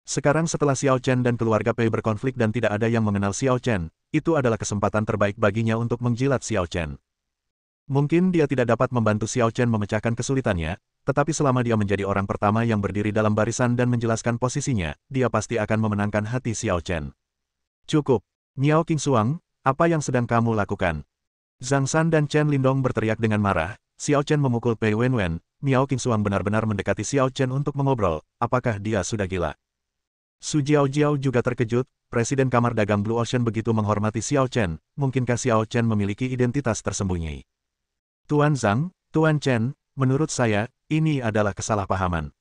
Sekarang setelah Xiao Chen dan keluarga Pei berkonflik dan tidak ada yang mengenal Xiao Chen, itu adalah kesempatan terbaik baginya untuk menjilat Xiao Chen. Mungkin dia tidak dapat membantu Xiao Chen memecahkan kesulitannya, tetapi selama dia menjadi orang pertama yang berdiri dalam barisan dan menjelaskan posisinya, dia pasti akan memenangkan hati Xiao Chen. Cukup. Miao Qingxuang, apa yang sedang kamu lakukan? Zhang San dan Chen Lindong berteriak dengan marah. Xiao Chen memukul Pei Wenwen. Miao Qingxuang benar-benar mendekati Xiao Chen untuk mengobrol. Apakah dia sudah gila? Su Jiaojiao juga terkejut. Presiden Kamar Dagang Blue Ocean begitu menghormati Xiao Chen. Mungkinkah Xiao Chen memiliki identitas tersembunyi? Tuan Zhang, Tuan Chen, menurut saya, ini adalah kesalahpahaman.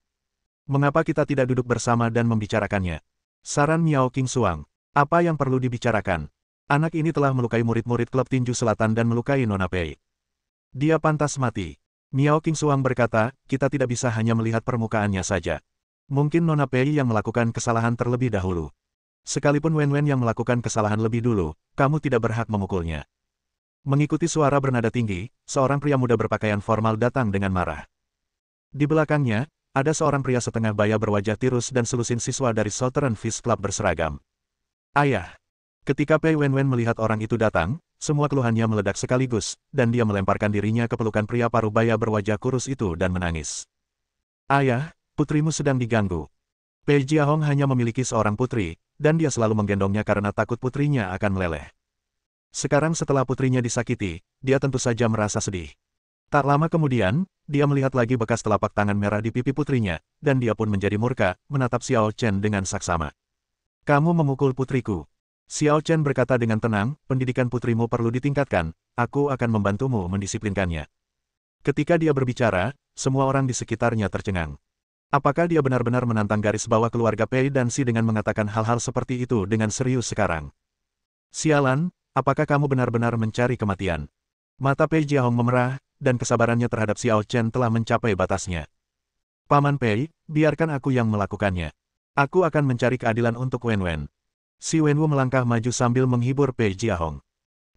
Mengapa kita tidak duduk bersama dan membicarakannya? Saran Miao Qingxuang. Apa yang perlu dibicarakan? Anak ini telah melukai murid-murid klub tinju selatan dan melukai Nona Pei. Dia pantas mati. Miao Qingxuang berkata, kita tidak bisa hanya melihat permukaannya saja. Mungkin Nona Pei yang melakukan kesalahan terlebih dahulu. Sekalipun Wenwen yang melakukan kesalahan lebih dulu, kamu tidak berhak memukulnya. Mengikuti suara bernada tinggi, seorang pria muda berpakaian formal datang dengan marah. Di belakangnya, ada seorang pria setengah baya berwajah tirus dan selusin siswa dari Southern Fish Club berseragam. Ayah. Ketika Pei Wenwen melihat orang itu datang, semua keluhannya meledak sekaligus, dan dia melemparkan dirinya ke pelukan pria paruh baya berwajah kurus itu dan menangis. Ayah, putrimu sedang diganggu. Pei Jiahong hanya memiliki seorang putri, dan dia selalu menggendongnya karena takut putrinya akan meleleh. Sekarang setelah putrinya disakiti, dia tentu saja merasa sedih. Tak lama kemudian, dia melihat lagi bekas telapak tangan merah di pipi putrinya, dan dia pun menjadi murka, menatap Xiao Chen dengan saksama. Kamu memukul putriku. Xiao Chen berkata dengan tenang, pendidikan putrimu perlu ditingkatkan, aku akan membantumu mendisiplinkannya. Ketika dia berbicara, semua orang di sekitarnya tercengang. Apakah dia benar-benar menantang garis bawah keluarga Pei dan Si dengan mengatakan hal-hal seperti itu dengan serius sekarang? Sialan! Apakah kamu benar-benar mencari kematian? Mata Pei Jiahong memerah, dan kesabarannya terhadap Xiao Chen telah mencapai batasnya. Paman Pei, biarkan aku yang melakukannya. Aku akan mencari keadilan untuk Wenwen. Si Wenwu melangkah maju sambil menghibur Pei Jiahong.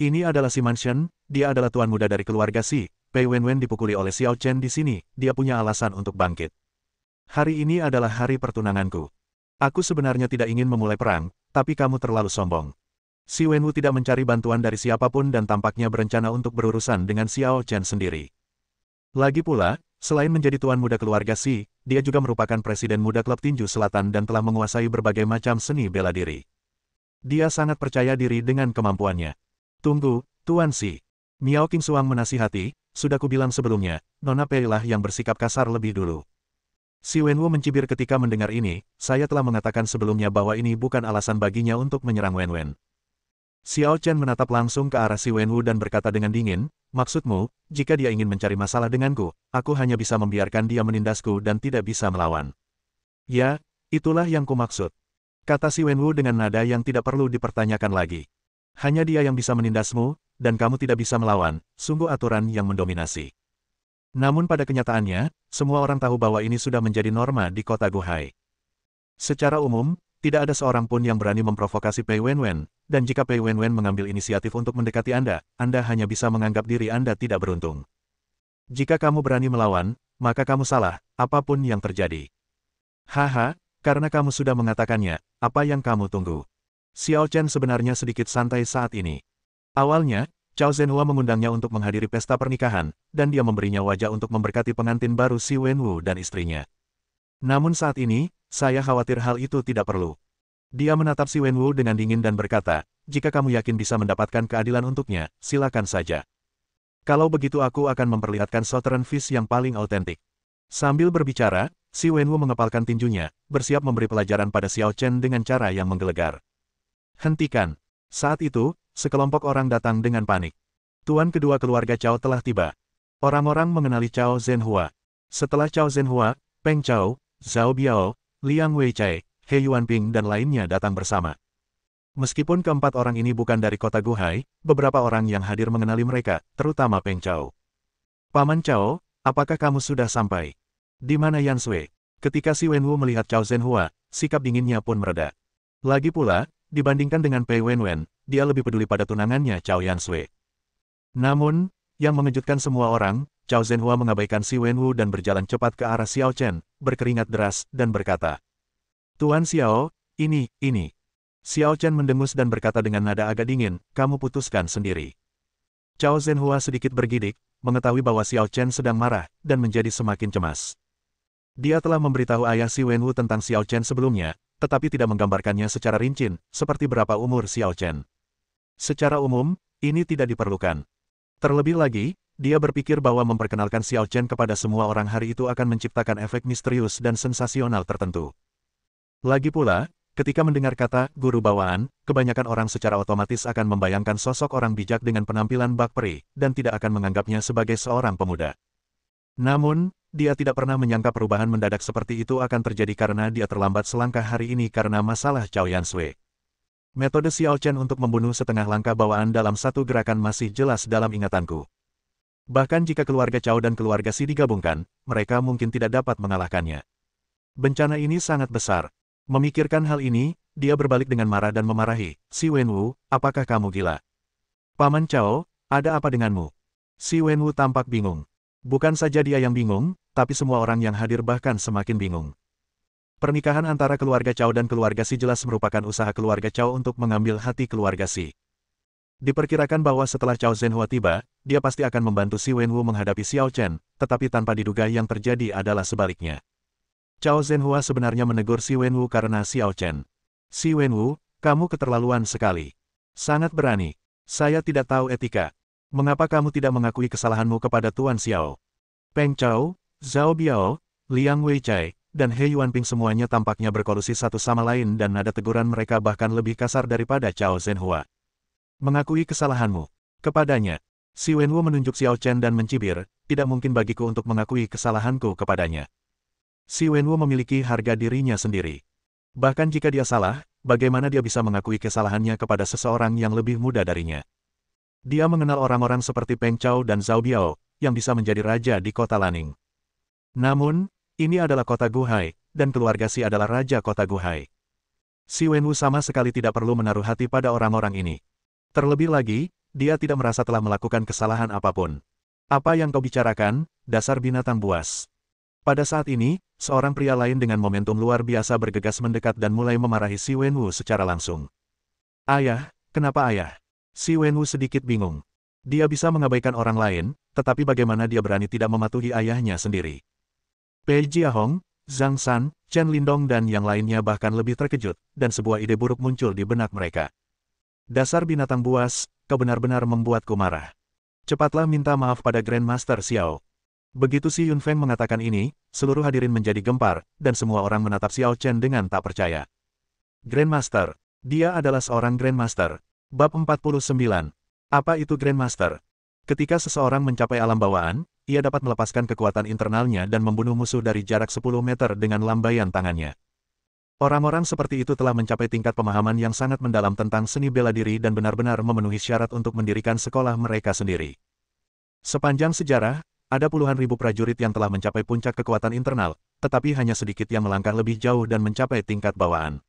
Ini adalah Si Mansion, dia adalah tuan muda dari keluarga Si. Pei Wenwen dipukuli oleh Xiao Chen di sini, dia punya alasan untuk bangkit. Hari ini adalah hari pertunanganku. Aku sebenarnya tidak ingin memulai perang, tapi kamu terlalu sombong. Si Wenwu tidak mencari bantuan dari siapapun dan tampaknya berencana untuk berurusan dengan Xiao Chen sendiri. Lagi pula, selain menjadi tuan muda keluarga Si, dia juga merupakan presiden muda klub tinju selatan dan telah menguasai berbagai macam seni bela diri. Dia sangat percaya diri dengan kemampuannya. Tunggu, Tuan Si. Miao Qingxuang menasihati, sudah kubilang sebelumnya, Nona Pei lah yang bersikap kasar lebih dulu. Si Wenwu mencibir ketika mendengar ini, saya telah mengatakan sebelumnya bahwa ini bukan alasan baginya untuk menyerang Wenwen. Xiao Chen menatap langsung ke arah Si Wenwu dan berkata dengan dingin, maksudmu, jika dia ingin mencari masalah denganku, aku hanya bisa membiarkan dia menindasku dan tidak bisa melawan. Ya, itulah yang kumaksud. Kata Si Wenwu dengan nada yang tidak perlu dipertanyakan lagi. Hanya dia yang bisa menindasmu, dan kamu tidak bisa melawan, sungguh aturan yang mendominasi. Namun pada kenyataannya, semua orang tahu bahwa ini sudah menjadi norma di kota Guhai. Secara umum, tidak ada seorang pun yang berani memprovokasi Pei Wenwen, dan jika Pei Wenwen mengambil inisiatif untuk mendekati Anda, Anda hanya bisa menganggap diri Anda tidak beruntung. Jika kamu berani melawan, maka kamu salah, apapun yang terjadi. Haha, karena kamu sudah mengatakannya, apa yang kamu tunggu? Xiao Chen sebenarnya sedikit santai saat ini. Awalnya, Chao Zhenhua mengundangnya untuk menghadiri pesta pernikahan, dan dia memberinya wajah untuk memberkati pengantin baru Si Wenwu dan istrinya. Namun saat ini, saya khawatir hal itu tidak perlu. Dia menatap Si Wenwu dengan dingin dan berkata, jika kamu yakin bisa mendapatkan keadilan untuknya, silakan saja. Kalau begitu aku akan memperlihatkan Southern Fish yang paling autentik. Sambil berbicara, Si Wenwu mengepalkan tinjunya, bersiap memberi pelajaran pada Xiao Chen dengan cara yang menggelegar. Hentikan. Saat itu, sekelompok orang datang dengan panik. Tuan kedua keluarga Chao telah tiba. Orang-orang mengenali Chao Zhenhua. Setelah Chao Zhenhua, Peng Chao, Zhao Biao, Liang Weichai, He Yuanping dan lainnya datang bersama. Meskipun keempat orang ini bukan dari kota Guhai, beberapa orang yang hadir mengenali mereka, terutama Peng Chao. Paman Chao, apakah kamu sudah sampai? Di mana Yan Sui? Ketika Si Wenwu melihat Chao Zhenhua, sikap dinginnya pun mereda. Lagi pula, dibandingkan dengan Pei Wenwen, dia lebih peduli pada tunangannya Chao Yan Sui. Namun, yang mengejutkan semua orang, Chao Zhenhua mengabaikan Si Wenwu dan berjalan cepat ke arah Xiao Chen, berkeringat deras, dan berkata, Tuan Xiao, ini. Xiao Chen mendengus dan berkata dengan nada agak dingin, kamu putuskan sendiri. Chao Zhenhua sedikit bergidik, mengetahui bahwa Xiao Chen sedang marah, dan menjadi semakin cemas. Dia telah memberitahu ayah Si Wenwu tentang Xiao Chen sebelumnya, tetapi tidak menggambarkannya secara rinci, seperti berapa umur Xiao Chen. Secara umum, ini tidak diperlukan. Terlebih lagi, dia berpikir bahwa memperkenalkan Xiao Chen kepada semua orang hari itu akan menciptakan efek misterius dan sensasional tertentu. Lagi pula, ketika mendengar kata guru bawaan, kebanyakan orang secara otomatis akan membayangkan sosok orang bijak dengan penampilan bak peri, dan tidak akan menganggapnya sebagai seorang pemuda. Namun, dia tidak pernah menyangka perubahan mendadak seperti itu akan terjadi karena dia terlambat selangkah hari ini karena masalah Cao Yansui. Metode Xiao Chen untuk membunuh setengah langkah bawaan dalam satu gerakan masih jelas dalam ingatanku. Bahkan jika keluarga Cao dan keluarga Si digabungkan, mereka mungkin tidak dapat mengalahkannya. Bencana ini sangat besar. Memikirkan hal ini, dia berbalik dengan marah dan memarahi, Si Wenwu, apakah kamu gila? Paman Cao, ada apa denganmu? Si Wenwu tampak bingung. Bukan saja dia yang bingung, tapi semua orang yang hadir bahkan semakin bingung. Pernikahan antara keluarga Cao dan keluarga Si jelas merupakan usaha keluarga Cao untuk mengambil hati keluarga Si. Diperkirakan bahwa setelah Cao Zhenhua tiba, dia pasti akan membantu Si Wenwu menghadapi Xiao Chen, tetapi tanpa diduga yang terjadi adalah sebaliknya. Cao Zhenhua sebenarnya menegur Si Wenwu karena Xiao Chen. Si Wenwu, kamu keterlaluan sekali. Sangat berani. Saya tidak tahu etika. Mengapa kamu tidak mengakui kesalahanmu kepada Tuan Xiao? Peng Chao, Zhao Biao, Liang Weichai, dan He Yuanping semuanya tampaknya berkolusi satu sama lain dan nada teguran mereka bahkan lebih kasar daripada Cao Zhenhua. Mengakui kesalahanmu. Kepadanya. Si Wenwu menunjuk Xiao Chen dan mencibir, tidak mungkin bagiku untuk mengakui kesalahanku kepadanya. Si Wenwu memiliki harga dirinya sendiri. Bahkan jika dia salah, bagaimana dia bisa mengakui kesalahannya kepada seseorang yang lebih muda darinya? Dia mengenal orang-orang seperti Peng Chao dan Zhao Biao, yang bisa menjadi raja di kota Laning. Namun, ini adalah kota Guhai, dan keluarga Si adalah raja kota Guhai. Si Wenwu sama sekali tidak perlu menaruh hati pada orang-orang ini. Terlebih lagi, dia tidak merasa telah melakukan kesalahan apapun. Apa yang kau bicarakan, dasar binatang buas? Pada saat ini, seorang pria lain dengan momentum luar biasa bergegas mendekat dan mulai memarahi Si Wenwu secara langsung. Ayah, kenapa ayah? Si Wenwu sedikit bingung. Dia bisa mengabaikan orang lain, tetapi bagaimana dia berani tidak mematuhi ayahnya sendiri? Pei Jiahong, Zhang San, Chen Lindong dan yang lainnya bahkan lebih terkejut, dan sebuah ide buruk muncul di benak mereka. Dasar binatang buas, kau benar-benar membuatku marah. Cepatlah minta maaf pada Grandmaster Xiao. Begitu Si Yunfeng mengatakan ini, seluruh hadirin menjadi gempar, dan semua orang menatap Xiao Chen dengan tak percaya. Grandmaster. Dia adalah seorang Grandmaster. Bab 49. Apa itu Grandmaster? Ketika seseorang mencapai alam bawaan, ia dapat melepaskan kekuatan internalnya dan membunuh musuh dari jarak 10 meter dengan lambaian tangannya. Orang-orang seperti itu telah mencapai tingkat pemahaman yang sangat mendalam tentang seni bela diri dan benar-benar memenuhi syarat untuk mendirikan sekolah mereka sendiri. Sepanjang sejarah, ada puluhan ribu prajurit yang telah mencapai puncak kekuatan internal, tetapi hanya sedikit yang melangkah lebih jauh dan mencapai tingkat bawaan.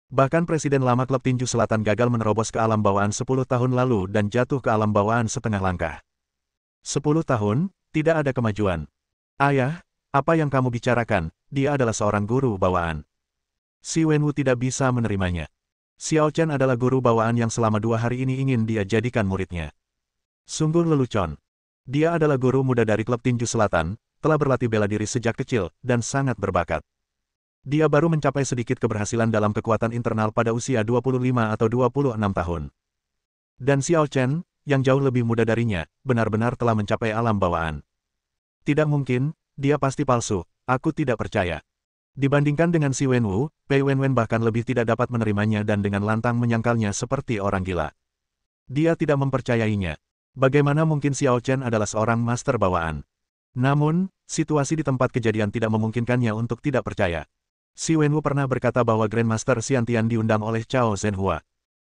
Bahkan Presiden lama klub tinju selatan gagal menerobos ke alam bawaan 10 tahun lalu dan jatuh ke alam bawaan setengah langkah. 10 tahun, tidak ada kemajuan. Ayah, apa yang kamu bicarakan, dia adalah seorang guru bawaan. Si Wenwu tidak bisa menerimanya. Xiao Chen adalah guru bawaan yang selama 2 hari ini ingin dia jadikan muridnya. Sungguh lelucon. Dia adalah guru muda dari klub tinju selatan, telah berlatih bela diri sejak kecil, dan sangat berbakat. Dia baru mencapai sedikit keberhasilan dalam kekuatan internal pada usia 25 atau 26 tahun. Dan Xiao Chen, yang jauh lebih muda darinya, benar-benar telah mencapai alam bawaan. Tidak mungkin, dia pasti palsu, aku tidak percaya. Dibandingkan dengan Si Wenwu, Pei Wenwen bahkan lebih tidak dapat menerimanya dan dengan lantang menyangkalnya seperti orang gila. Dia tidak mempercayainya. Bagaimana mungkin Xiao Chen adalah seorang master bawaan? Namun, situasi di tempat kejadian tidak memungkinkannya untuk tidak percaya. Si Wenwu pernah berkata bahwa Grandmaster Xiantian diundang oleh Cao Zhenhua.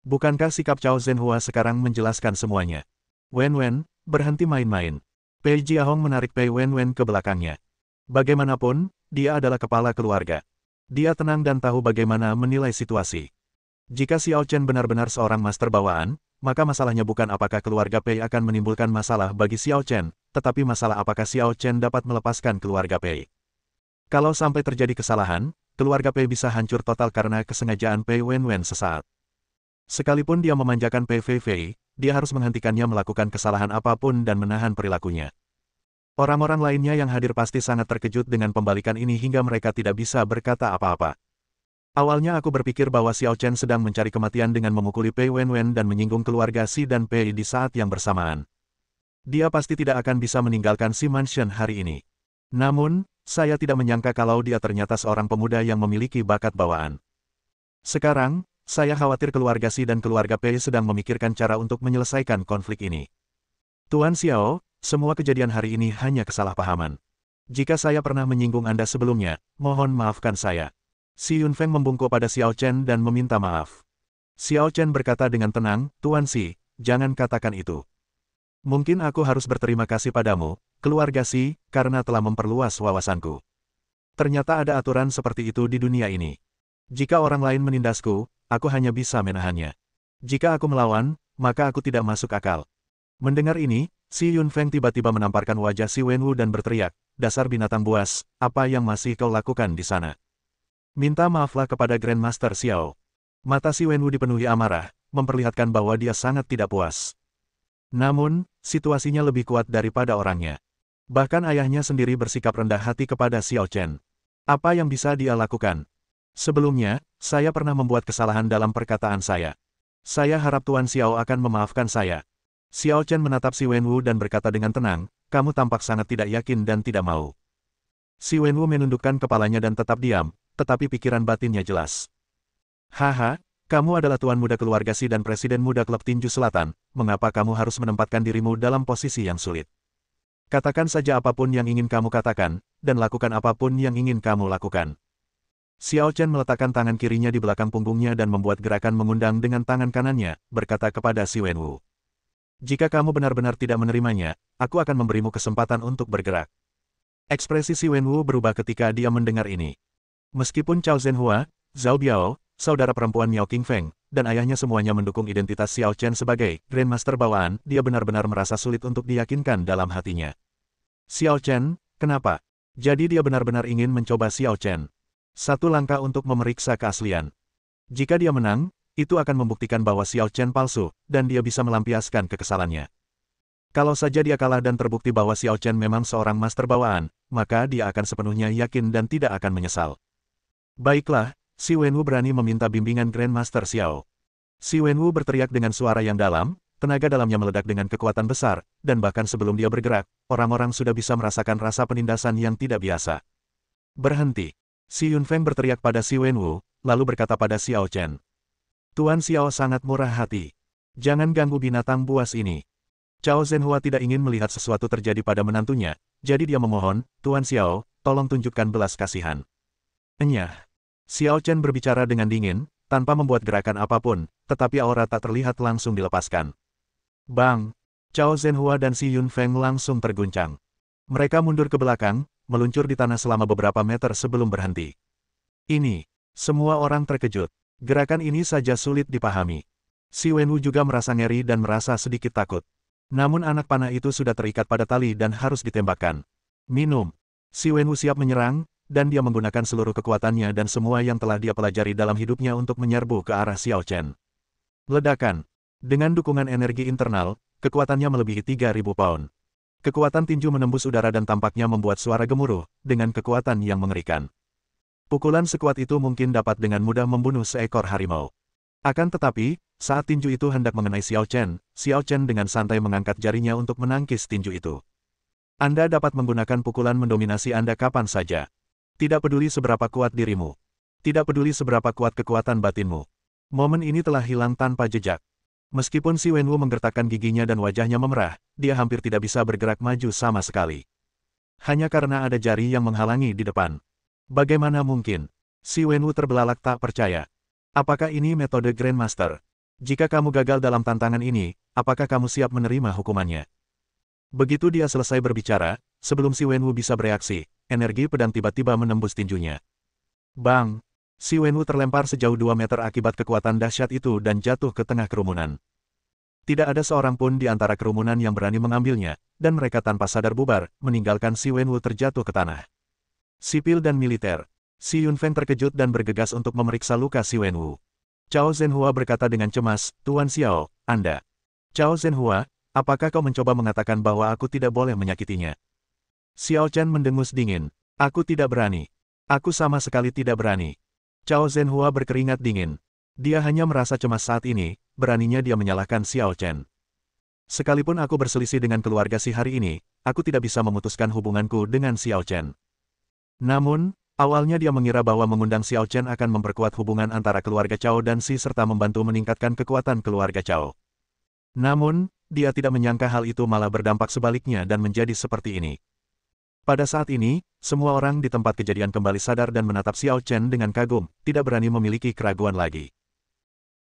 Bukankah sikap Cao Zhenhua sekarang menjelaskan semuanya? Wenwen, berhenti main-main. Pei Jiahong menarik Pei Wenwen ke belakangnya. Bagaimanapun, dia adalah kepala keluarga. Dia tenang dan tahu bagaimana menilai situasi. Jika Xiao Chen benar-benar seorang master bawaan, maka masalahnya bukan apakah keluarga Pei akan menimbulkan masalah bagi Xiao Chen, tetapi masalah apakah Xiao Chen dapat melepaskan keluarga Pei. Kalau sampai terjadi kesalahan, keluarga Pei bisa hancur total karena kesengajaan Pei Wenwen sesaat. Sekalipun dia memanjakan PVV, dia harus menghentikannya melakukan kesalahan apapun dan menahan perilakunya. Orang-orang lainnya yang hadir pasti sangat terkejut dengan pembalikan ini hingga mereka tidak bisa berkata apa-apa. Awalnya aku berpikir bahwa Xiao Chen sedang mencari kematian dengan memukuli Pei Wenwen dan menyinggung keluarga Si dan Pei di saat yang bersamaan. Dia pasti tidak akan bisa meninggalkan Si Mansion hari ini. Namun, saya tidak menyangka kalau dia ternyata seorang pemuda yang memiliki bakat bawaan. Sekarang, saya khawatir keluarga Si dan keluarga Pei sedang memikirkan cara untuk menyelesaikan konflik ini. Tuan Xiao, semua kejadian hari ini hanya kesalahpahaman. Jika saya pernah menyinggung Anda sebelumnya, mohon maafkan saya. Si Yunfeng membungkuk pada Xiao Chen dan meminta maaf. Xiao Chen berkata dengan tenang, Tuan Si, jangan katakan itu. Mungkin aku harus berterima kasih padamu, keluarga Si, karena telah memperluas wawasanku. Ternyata ada aturan seperti itu di dunia ini. Jika orang lain menindasku, aku hanya bisa menahannya. Jika aku melawan, maka aku tidak masuk akal. Mendengar ini, Si Yunfeng tiba-tiba menamparkan wajah Si Wenwu dan berteriak, dasar binatang buas, apa yang masih kau lakukan di sana? Minta maaflah kepada Grandmaster Xiao. Mata Si Wenwu dipenuhi amarah, memperlihatkan bahwa dia sangat tidak puas. Namun, situasinya lebih kuat daripada orangnya. Bahkan ayahnya sendiri bersikap rendah hati kepada Xiao Chen. Apa yang bisa dia lakukan? Sebelumnya, saya pernah membuat kesalahan dalam perkataan saya. Saya harap Tuan Xiao akan memaafkan saya. Xiao Chen menatap Si Wenwu dan berkata dengan tenang, kamu tampak sangat tidak yakin dan tidak mau. Si Wenwu menundukkan kepalanya dan tetap diam, tetapi pikiran batinnya jelas. Haha, kamu adalah tuan muda keluarga Si dan presiden muda klub tinju selatan, mengapa kamu harus menempatkan dirimu dalam posisi yang sulit? Katakan saja apapun yang ingin kamu katakan, dan lakukan apapun yang ingin kamu lakukan. Xiao Chen meletakkan tangan kirinya di belakang punggungnya dan membuat gerakan mengundang dengan tangan kanannya, berkata kepada Si Wenwu. Jika kamu benar-benar tidak menerimanya, aku akan memberimu kesempatan untuk bergerak. Ekspresi Si Wenwu berubah ketika dia mendengar ini. Meskipun Chao Zhenhua, Zhao Biao, saudara perempuan Miao Qingfeng, dan ayahnya semuanya mendukung identitas Xiao Chen sebagai Grandmaster bawaan, dia benar-benar merasa sulit untuk diyakinkan dalam hatinya. Xiao Chen, kenapa? Jadi dia benar-benar ingin mencoba Xiao Chen. Satu langkah untuk memeriksa keaslian. Jika dia menang, itu akan membuktikan bahwa Xiao Chen palsu, dan dia bisa melampiaskan kekesalannya. Kalau saja dia kalah dan terbukti bahwa Xiao Chen memang seorang master bawaan, maka dia akan sepenuhnya yakin dan tidak akan menyesal. Baiklah, Si Wenwu berani meminta bimbingan Grandmaster Xiao. Si Wenwu berteriak dengan suara yang dalam, tenaga dalamnya meledak dengan kekuatan besar, dan bahkan sebelum dia bergerak, orang-orang sudah bisa merasakan rasa penindasan yang tidak biasa. Berhenti. Si Yunfeng berteriak pada Si Wenwu, lalu berkata pada Xiao Chen. Tuan Xiao sangat murah hati. Jangan ganggu binatang buas ini. Chao Zhenhua tidak ingin melihat sesuatu terjadi pada menantunya, jadi dia memohon, Tuan Xiao, tolong tunjukkan belas kasihan. Enyah. Xiao Chen berbicara dengan dingin, tanpa membuat gerakan apapun, tetapi aura tak terlihat langsung dilepaskan. Bang! Chao Zhenhua dan Si Yunfeng langsung terguncang. Mereka mundur ke belakang, meluncur di tanah selama beberapa meter sebelum berhenti. Ini. Semua orang terkejut. Gerakan ini saja sulit dipahami. Si Wenwu juga merasa ngeri dan merasa sedikit takut. Namun anak panah itu sudah terikat pada tali dan harus ditembakkan. Minum. Si Wenwu siap menyerang, dan dia menggunakan seluruh kekuatannya dan semua yang telah dia pelajari dalam hidupnya untuk menyerbu ke arah Xiao Chen. Ledakan. Dengan dukungan energi internal, kekuatannya melebihi 3.000 pound. Kekuatan tinju menembus udara dan tampaknya membuat suara gemuruh, dengan kekuatan yang mengerikan. Pukulan sekuat itu mungkin dapat dengan mudah membunuh seekor harimau. Akan tetapi, saat tinju itu hendak mengenai Xiao Chen dengan santai mengangkat jarinya untuk menangkis tinju itu. Anda dapat menggunakan pukulan mendominasi Anda kapan saja. Tidak peduli seberapa kuat dirimu. Tidak peduli seberapa kuat kekuatan batinmu. Momen ini telah hilang tanpa jejak. Meskipun Si Wenwu menggertakkan giginya dan wajahnya memerah, dia hampir tidak bisa bergerak maju sama sekali. Hanya karena ada jari yang menghalangi di depan. Bagaimana mungkin? Si Wenwu terbelalak tak percaya. Apakah ini metode Grandmaster? Jika kamu gagal dalam tantangan ini, apakah kamu siap menerima hukumannya? Begitu dia selesai berbicara, sebelum Si Wenwu bisa bereaksi, energi pedang tiba-tiba menembus tinjunya. Bang! Si Wenwu terlempar sejauh 2 meter akibat kekuatan dahsyat itu dan jatuh ke tengah kerumunan. Tidak ada seorang pun di antara kerumunan yang berani mengambilnya, dan mereka tanpa sadar bubar, meninggalkan Si Wenwu terjatuh ke tanah. Sipil dan militer. Si Yunfeng terkejut dan bergegas untuk memeriksa luka Si Wenwu. Chao Zhenhua berkata dengan cemas, Tuan Xiao, Anda. Chao Zhenhua, apakah kau mencoba mengatakan bahwa aku tidak boleh menyakitinya? Xiao Chen mendengus dingin. Aku tidak berani. Aku sama sekali tidak berani. Chao Zhenhua berkeringat dingin. Dia hanya merasa cemas saat ini, beraninya dia menyalahkan Xiao Chen. Sekalipun aku berselisih dengan keluarga Si hari ini, aku tidak bisa memutuskan hubunganku dengan Xiao Chen. Namun, awalnya dia mengira bahwa mengundang Xiao Chen akan memperkuat hubungan antara keluarga Chao dan Si serta membantu meningkatkan kekuatan keluarga Chao. Namun, dia tidak menyangka hal itu malah berdampak sebaliknya dan menjadi seperti ini. Pada saat ini, semua orang di tempat kejadian kembali sadar dan menatap Xiao Chen dengan kagum, tidak berani memiliki keraguan lagi.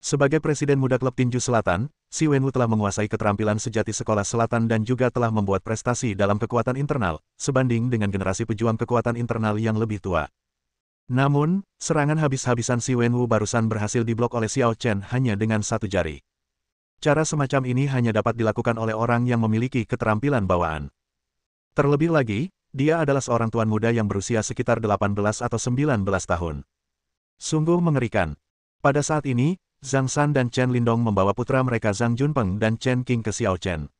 Sebagai presiden muda klub tinju selatan, Si Wenwu telah menguasai keterampilan sejati sekolah selatan dan juga telah membuat prestasi dalam kekuatan internal, sebanding dengan generasi pejuang kekuatan internal yang lebih tua. Namun, serangan habis-habisan Si Wenwu barusan berhasil diblok oleh Xiao Chen hanya dengan satu jari. Cara semacam ini hanya dapat dilakukan oleh orang yang memiliki keterampilan bawaan. Terlebih lagi, dia adalah seorang tuan muda yang berusia sekitar 18 atau 19 tahun. Sungguh mengerikan. Pada saat ini, Zhang San dan Chen Lindong membawa putra mereka Zhang Junpeng dan Chen Qing ke Xiao Chen.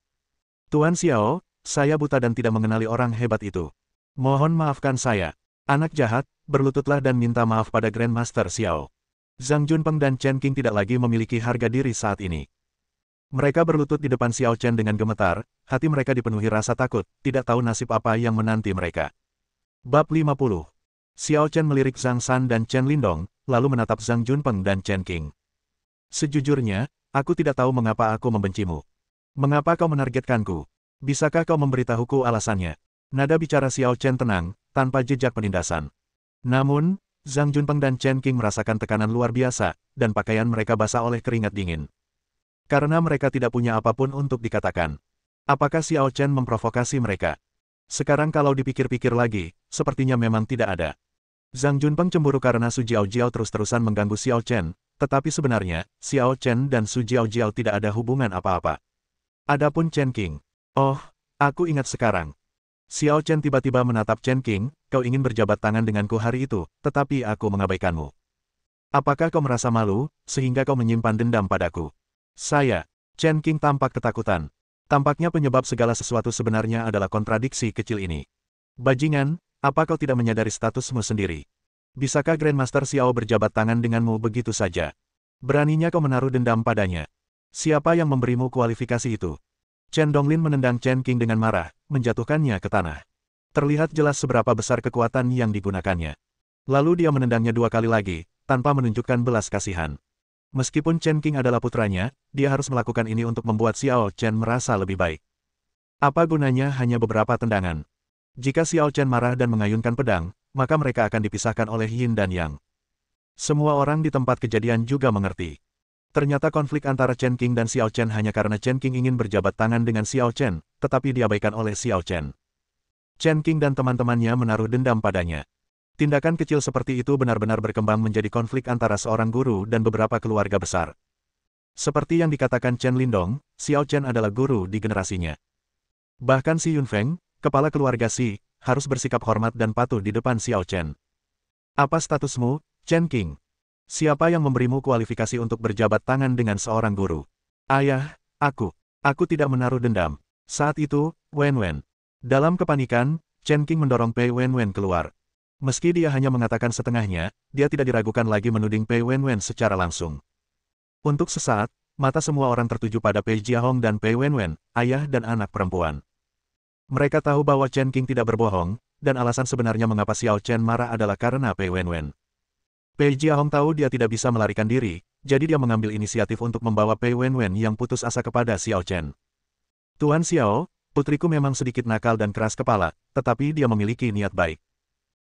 Tuan Xiao, saya buta dan tidak mengenali orang hebat itu. Mohon maafkan saya. Anak jahat, berlututlah dan minta maaf pada Grandmaster Xiao. Zhang Junpeng dan Chen Qing tidak lagi memiliki harga diri saat ini. Mereka berlutut di depan Xiao Chen dengan gemetar, hati mereka dipenuhi rasa takut, tidak tahu nasib apa yang menanti mereka. Bab 50. Xiao Chen melirik Zhang San dan Chen Lindong, lalu menatap Zhang Junpeng dan Chen Qing. Sejujurnya, aku tidak tahu mengapa aku membencimu. Mengapa kau menargetkanku? Bisakah kau memberitahuku alasannya? Nada bicara Xiao Chen tenang, tanpa jejak penindasan. Namun, Zhang Junpeng dan Chen Qing merasakan tekanan luar biasa, dan pakaian mereka basah oleh keringat dingin. Karena mereka tidak punya apapun untuk dikatakan. Apakah Xiao Chen memprovokasi mereka? Sekarang kalau dipikir-pikir lagi, sepertinya memang tidak ada. Zhang Junpeng cemburu karena Su Jiao terus-terusan mengganggu Xiao Chen, tetapi sebenarnya, Xiao Chen dan Su Jiao tidak ada hubungan apa-apa. Adapun Chen Qing. Oh, aku ingat sekarang. Xiao Chen tiba-tiba menatap Chen Qing, kau ingin berjabat tangan denganku hari itu, tetapi aku mengabaikanmu. Apakah kau merasa malu, sehingga kau menyimpan dendam padaku? Saya. Chen Qing tampak ketakutan. Tampaknya penyebab segala sesuatu sebenarnya adalah kontradiksi kecil ini. Bajingan, apa kau tidak menyadari statusmu sendiri? Bisakah Grandmaster Xiao berjabat tangan denganmu begitu saja? Beraninya kau menaruh dendam padanya. Siapa yang memberimu kualifikasi itu? Chen Donglin menendang Chen Qing dengan marah, menjatuhkannya ke tanah. Terlihat jelas seberapa besar kekuatan yang digunakannya. Lalu dia menendangnya 2 kali lagi, tanpa menunjukkan belas kasihan. Meskipun Chen Qing adalah putranya, dia harus melakukan ini untuk membuat Xiao Chen merasa lebih baik. Apa gunanya hanya beberapa tendangan? Jika Xiao Chen marah dan mengayunkan pedang, maka mereka akan dipisahkan oleh Yin dan Yang. Semua orang di tempat kejadian juga mengerti. Ternyata konflik antara Chen Qing dan Xiao Chen hanya karena Chen Qing ingin berjabat tangan dengan Xiao Chen, tetapi diabaikan oleh Xiao Chen. Chen Qing dan teman-temannya menaruh dendam padanya. Tindakan kecil seperti itu benar-benar berkembang menjadi konflik antara seorang guru dan beberapa keluarga besar. Seperti yang dikatakan Chen Lindong, Xiao Chen adalah guru di generasinya. Bahkan Si Yunfeng, kepala keluarga Si, harus bersikap hormat dan patuh di depan Xiao Chen. Apa statusmu, Chen Qing? Siapa yang memberimu kualifikasi untuk berjabat tangan dengan seorang guru? Ayah, aku tidak menaruh dendam. Saat itu, Wen Wen. Dalam kepanikan, Chen Qing mendorong Pei Wen Wen keluar. Meski dia hanya mengatakan setengahnya, dia tidak diragukan lagi menuding Pei Wen Wen secara langsung. Untuk sesaat, mata semua orang tertuju pada Pei Jiahong dan Pei Wen Wen, ayah dan anak perempuan. Mereka tahu bahwa Chen Qing tidak berbohong, dan alasan sebenarnya mengapa Xiao Chen marah adalah karena Pei Wen Wen. Pei Jiahong tahu dia tidak bisa melarikan diri, jadi dia mengambil inisiatif untuk membawa Pei Wen Wen yang putus asa kepada Xiao Chen. Tuan Xiao, putriku memang sedikit nakal dan keras kepala, tetapi dia memiliki niat baik.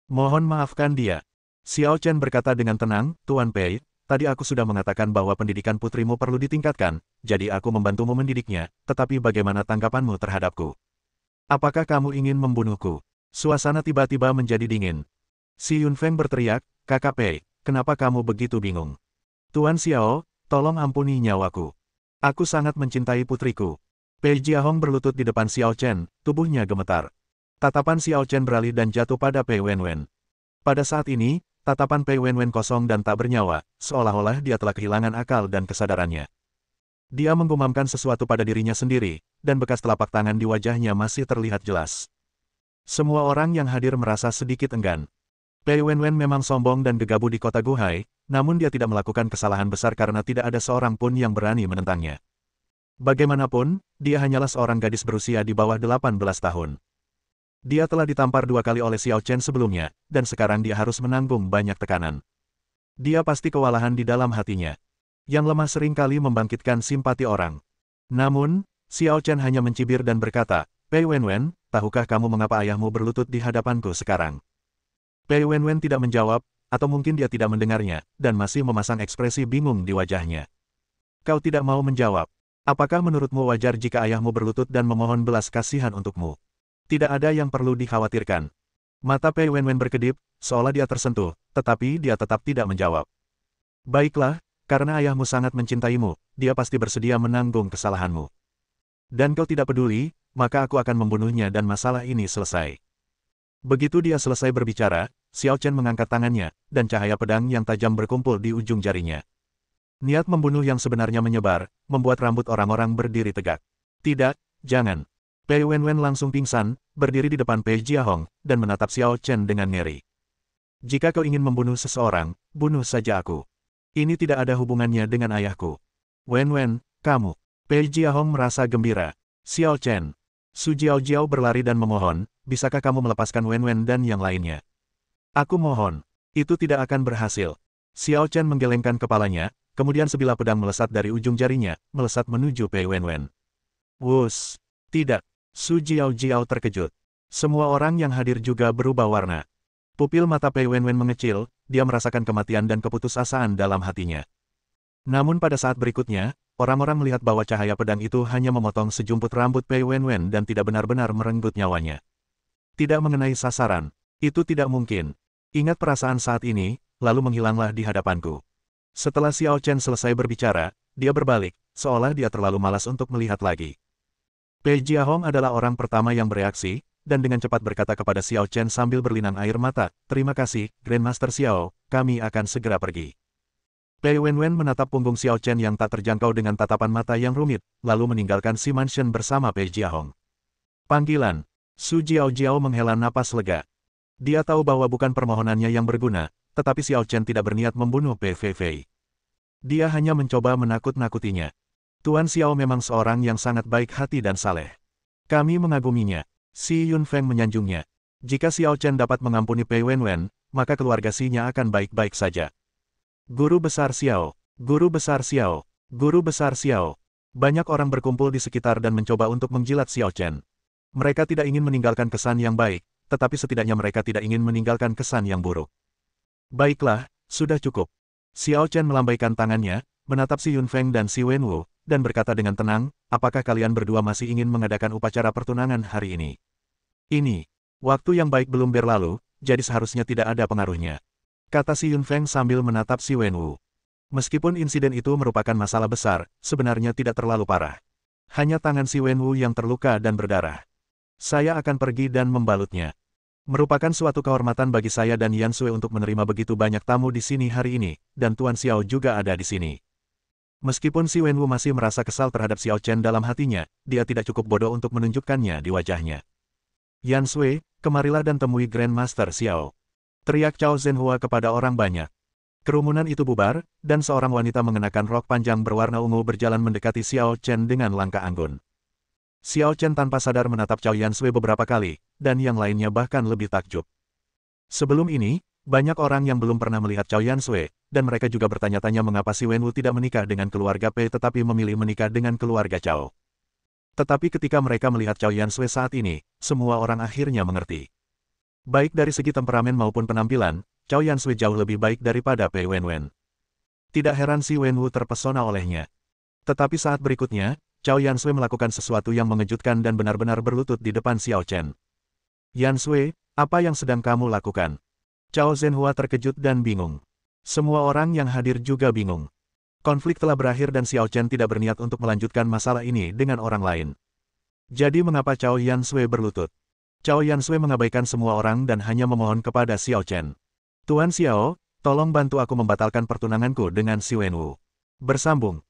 Mohon maafkan dia. Xiao Chen berkata dengan tenang, Tuan Pei, tadi aku sudah mengatakan bahwa pendidikan putrimu perlu ditingkatkan, jadi aku membantumu mendidiknya, tetapi bagaimana tanggapanmu terhadapku? Apakah kamu ingin membunuhku? Suasana tiba-tiba menjadi dingin. Si Yunfeng berteriak, Kakak Pei, kenapa kamu begitu bingung? Tuan Xiao, tolong ampuni nyawaku. Aku sangat mencintai putriku. Pei Jiahong berlutut di depan Xiao Chen, tubuhnya gemetar. Tatapan Xiao Chen beralih dan jatuh pada Pei Wen Wen. Pada saat ini, Tatapan Pei Wenwen kosong dan tak bernyawa, seolah-olah dia telah kehilangan akal dan kesadarannya. Dia menggumamkan sesuatu pada dirinya sendiri, dan bekas telapak tangan di wajahnya masih terlihat jelas. Semua orang yang hadir merasa sedikit enggan. Pei Wenwen memang sombong dan gegabah di kota Guhai, namun dia tidak melakukan kesalahan besar karena tidak ada seorang pun yang berani menentangnya. Bagaimanapun, dia hanyalah seorang gadis berusia di bawah 18 tahun. Dia telah ditampar 2 kali oleh Xiao Chen sebelumnya, dan sekarang dia harus menanggung banyak tekanan. Dia pasti kewalahan di dalam hatinya. Yang lemah seringkali membangkitkan simpati orang. Namun, Xiao Chen hanya mencibir dan berkata, Pei Wenwen, tahukah kamu mengapa ayahmu berlutut di hadapanku sekarang? Pei Wenwen tidak menjawab, atau mungkin dia tidak mendengarnya, dan masih memasang ekspresi bingung di wajahnya. Kau tidak mau menjawab. Apakah menurutmu wajar jika ayahmu berlutut dan memohon belas kasihan untukmu? Tidak ada yang perlu dikhawatirkan. Mata Pei Wenwen berkedip, seolah dia tersentuh, tetapi dia tetap tidak menjawab. Baiklah, karena ayahmu sangat mencintaimu, dia pasti bersedia menanggung kesalahanmu. Dan kau tidak peduli, maka aku akan membunuhnya dan masalah ini selesai. Begitu dia selesai berbicara, Xiao Chen mengangkat tangannya, dan cahaya pedang yang tajam berkumpul di ujung jarinya. Niat membunuh yang sebenarnya menyebar, membuat rambut orang-orang berdiri tegak. Tidak, jangan. Pei Wenwen langsung pingsan, berdiri di depan Pei Jiahong, dan menatap Xiao Chen dengan ngeri. Jika kau ingin membunuh seseorang, bunuh saja aku. Ini tidak ada hubungannya dengan ayahku. Wenwen, kamu. Pei Jiahong merasa gembira. Xiao Chen. Su Jiao berlari dan memohon, bisakah kamu melepaskan Wenwen dan yang lainnya? Aku mohon. Itu tidak akan berhasil. Xiao Chen menggelengkan kepalanya, kemudian sebilah pedang melesat dari ujung jarinya, melesat menuju Pei Wenwen. Wus. Tidak. Su Jiao terkejut. Semua orang yang hadir juga berubah warna. Pupil mata Pei Wenwen mengecil, dia merasakan kematian dan keputusasaan dalam hatinya. Namun pada saat berikutnya, orang-orang melihat bahwa cahaya pedang itu hanya memotong sejumput rambut Pei Wenwen dan tidak benar-benar merenggut nyawanya. Tidak mengenai sasaran. Itu tidak mungkin. Ingat perasaan saat ini, lalu menghilanglah di hadapanku. Setelah Xiao Chen selesai berbicara, dia berbalik, seolah dia terlalu malas untuk melihat lagi. Pei Jiahong adalah orang pertama yang bereaksi, dan dengan cepat berkata kepada Xiao Chen sambil berlinang air mata, terima kasih, Grandmaster Xiao, kami akan segera pergi. Pei Wenwen menatap punggung Xiao Chen yang tak terjangkau dengan tatapan mata yang rumit, lalu meninggalkan si mansion bersama Pei Jiahong. Panggilan. Su Jiao menghela napas lega. Dia tahu bahwa bukan permohonannya yang berguna, tetapi Xiao Chen tidak berniat membunuh Pei Fei. Dia hanya mencoba menakut-nakutinya. Tuan Xiao memang seorang yang sangat baik hati dan saleh. Kami mengaguminya. Si Yunfeng menyanjungnya. Jika Xiao Chen dapat mengampuni Pei Wenwen, maka keluarga Xi-nya akan baik-baik saja. Guru Besar Xiao, Guru Besar Xiao, Guru Besar Xiao. Banyak orang berkumpul di sekitar dan mencoba untuk menjilat Xiao Chen. Mereka tidak ingin meninggalkan kesan yang baik, tetapi setidaknya mereka tidak ingin meninggalkan kesan yang buruk. Baiklah, sudah cukup. Xiao Chen melambaikan tangannya, menatap si Yunfeng dan si Wenwu, dan berkata dengan tenang, apakah kalian berdua masih ingin mengadakan upacara pertunangan hari ini? Ini, waktu yang baik belum berlalu, jadi seharusnya tidak ada pengaruhnya. Kata si Yunfeng sambil menatap si Wenwu. Meskipun insiden itu merupakan masalah besar, sebenarnya tidak terlalu parah. Hanya tangan si Wenwu yang terluka dan berdarah. Saya akan pergi dan membalutnya. Merupakan suatu kehormatan bagi saya dan Yan Sui untuk menerima begitu banyak tamu di sini hari ini, dan Tuan Xiao juga ada di sini. Meskipun si Wenwu masih merasa kesal terhadap Xiao Chen dalam hatinya, dia tidak cukup bodoh untuk menunjukkannya di wajahnya. Yan Sui, kemarilah dan temui Grandmaster Xiao. Teriak Cao Zhenhua kepada orang banyak. Kerumunan itu bubar, dan seorang wanita mengenakan rok panjang berwarna ungu berjalan mendekati Xiao Chen dengan langkah anggun. Xiao Chen tanpa sadar menatap Cao Yan Sui beberapa kali, dan yang lainnya bahkan lebih takjub. Sebelum ini, banyak orang yang belum pernah melihat Cao Yan Sui, dan mereka juga bertanya-tanya mengapa si Wenwu tidak menikah dengan keluarga Pei tetapi memilih menikah dengan keluarga Cao. Tetapi ketika mereka melihat Cao Yan Sui saat ini, semua orang akhirnya mengerti. Baik dari segi temperamen maupun penampilan, Cao Yan Sui jauh lebih baik daripada Pei Wenwen. Tidak heran si Wenwu terpesona olehnya. Tetapi saat berikutnya, Cao Yan Sui melakukan sesuatu yang mengejutkan dan benar-benar berlutut di depan Xiao Chen. Yan Sui, apa yang sedang kamu lakukan? Cao Zhenhua terkejut dan bingung. Semua orang yang hadir juga bingung. Konflik telah berakhir dan Xiao Chen tidak berniat untuk melanjutkan masalah ini dengan orang lain. Jadi mengapa Cao Yan Sui berlutut? Cao Yan Sui mengabaikan semua orang dan hanya memohon kepada Xiao Chen. Tuan Xiao, tolong bantu aku membatalkan pertunanganku dengan si Wenwu. Bersambung,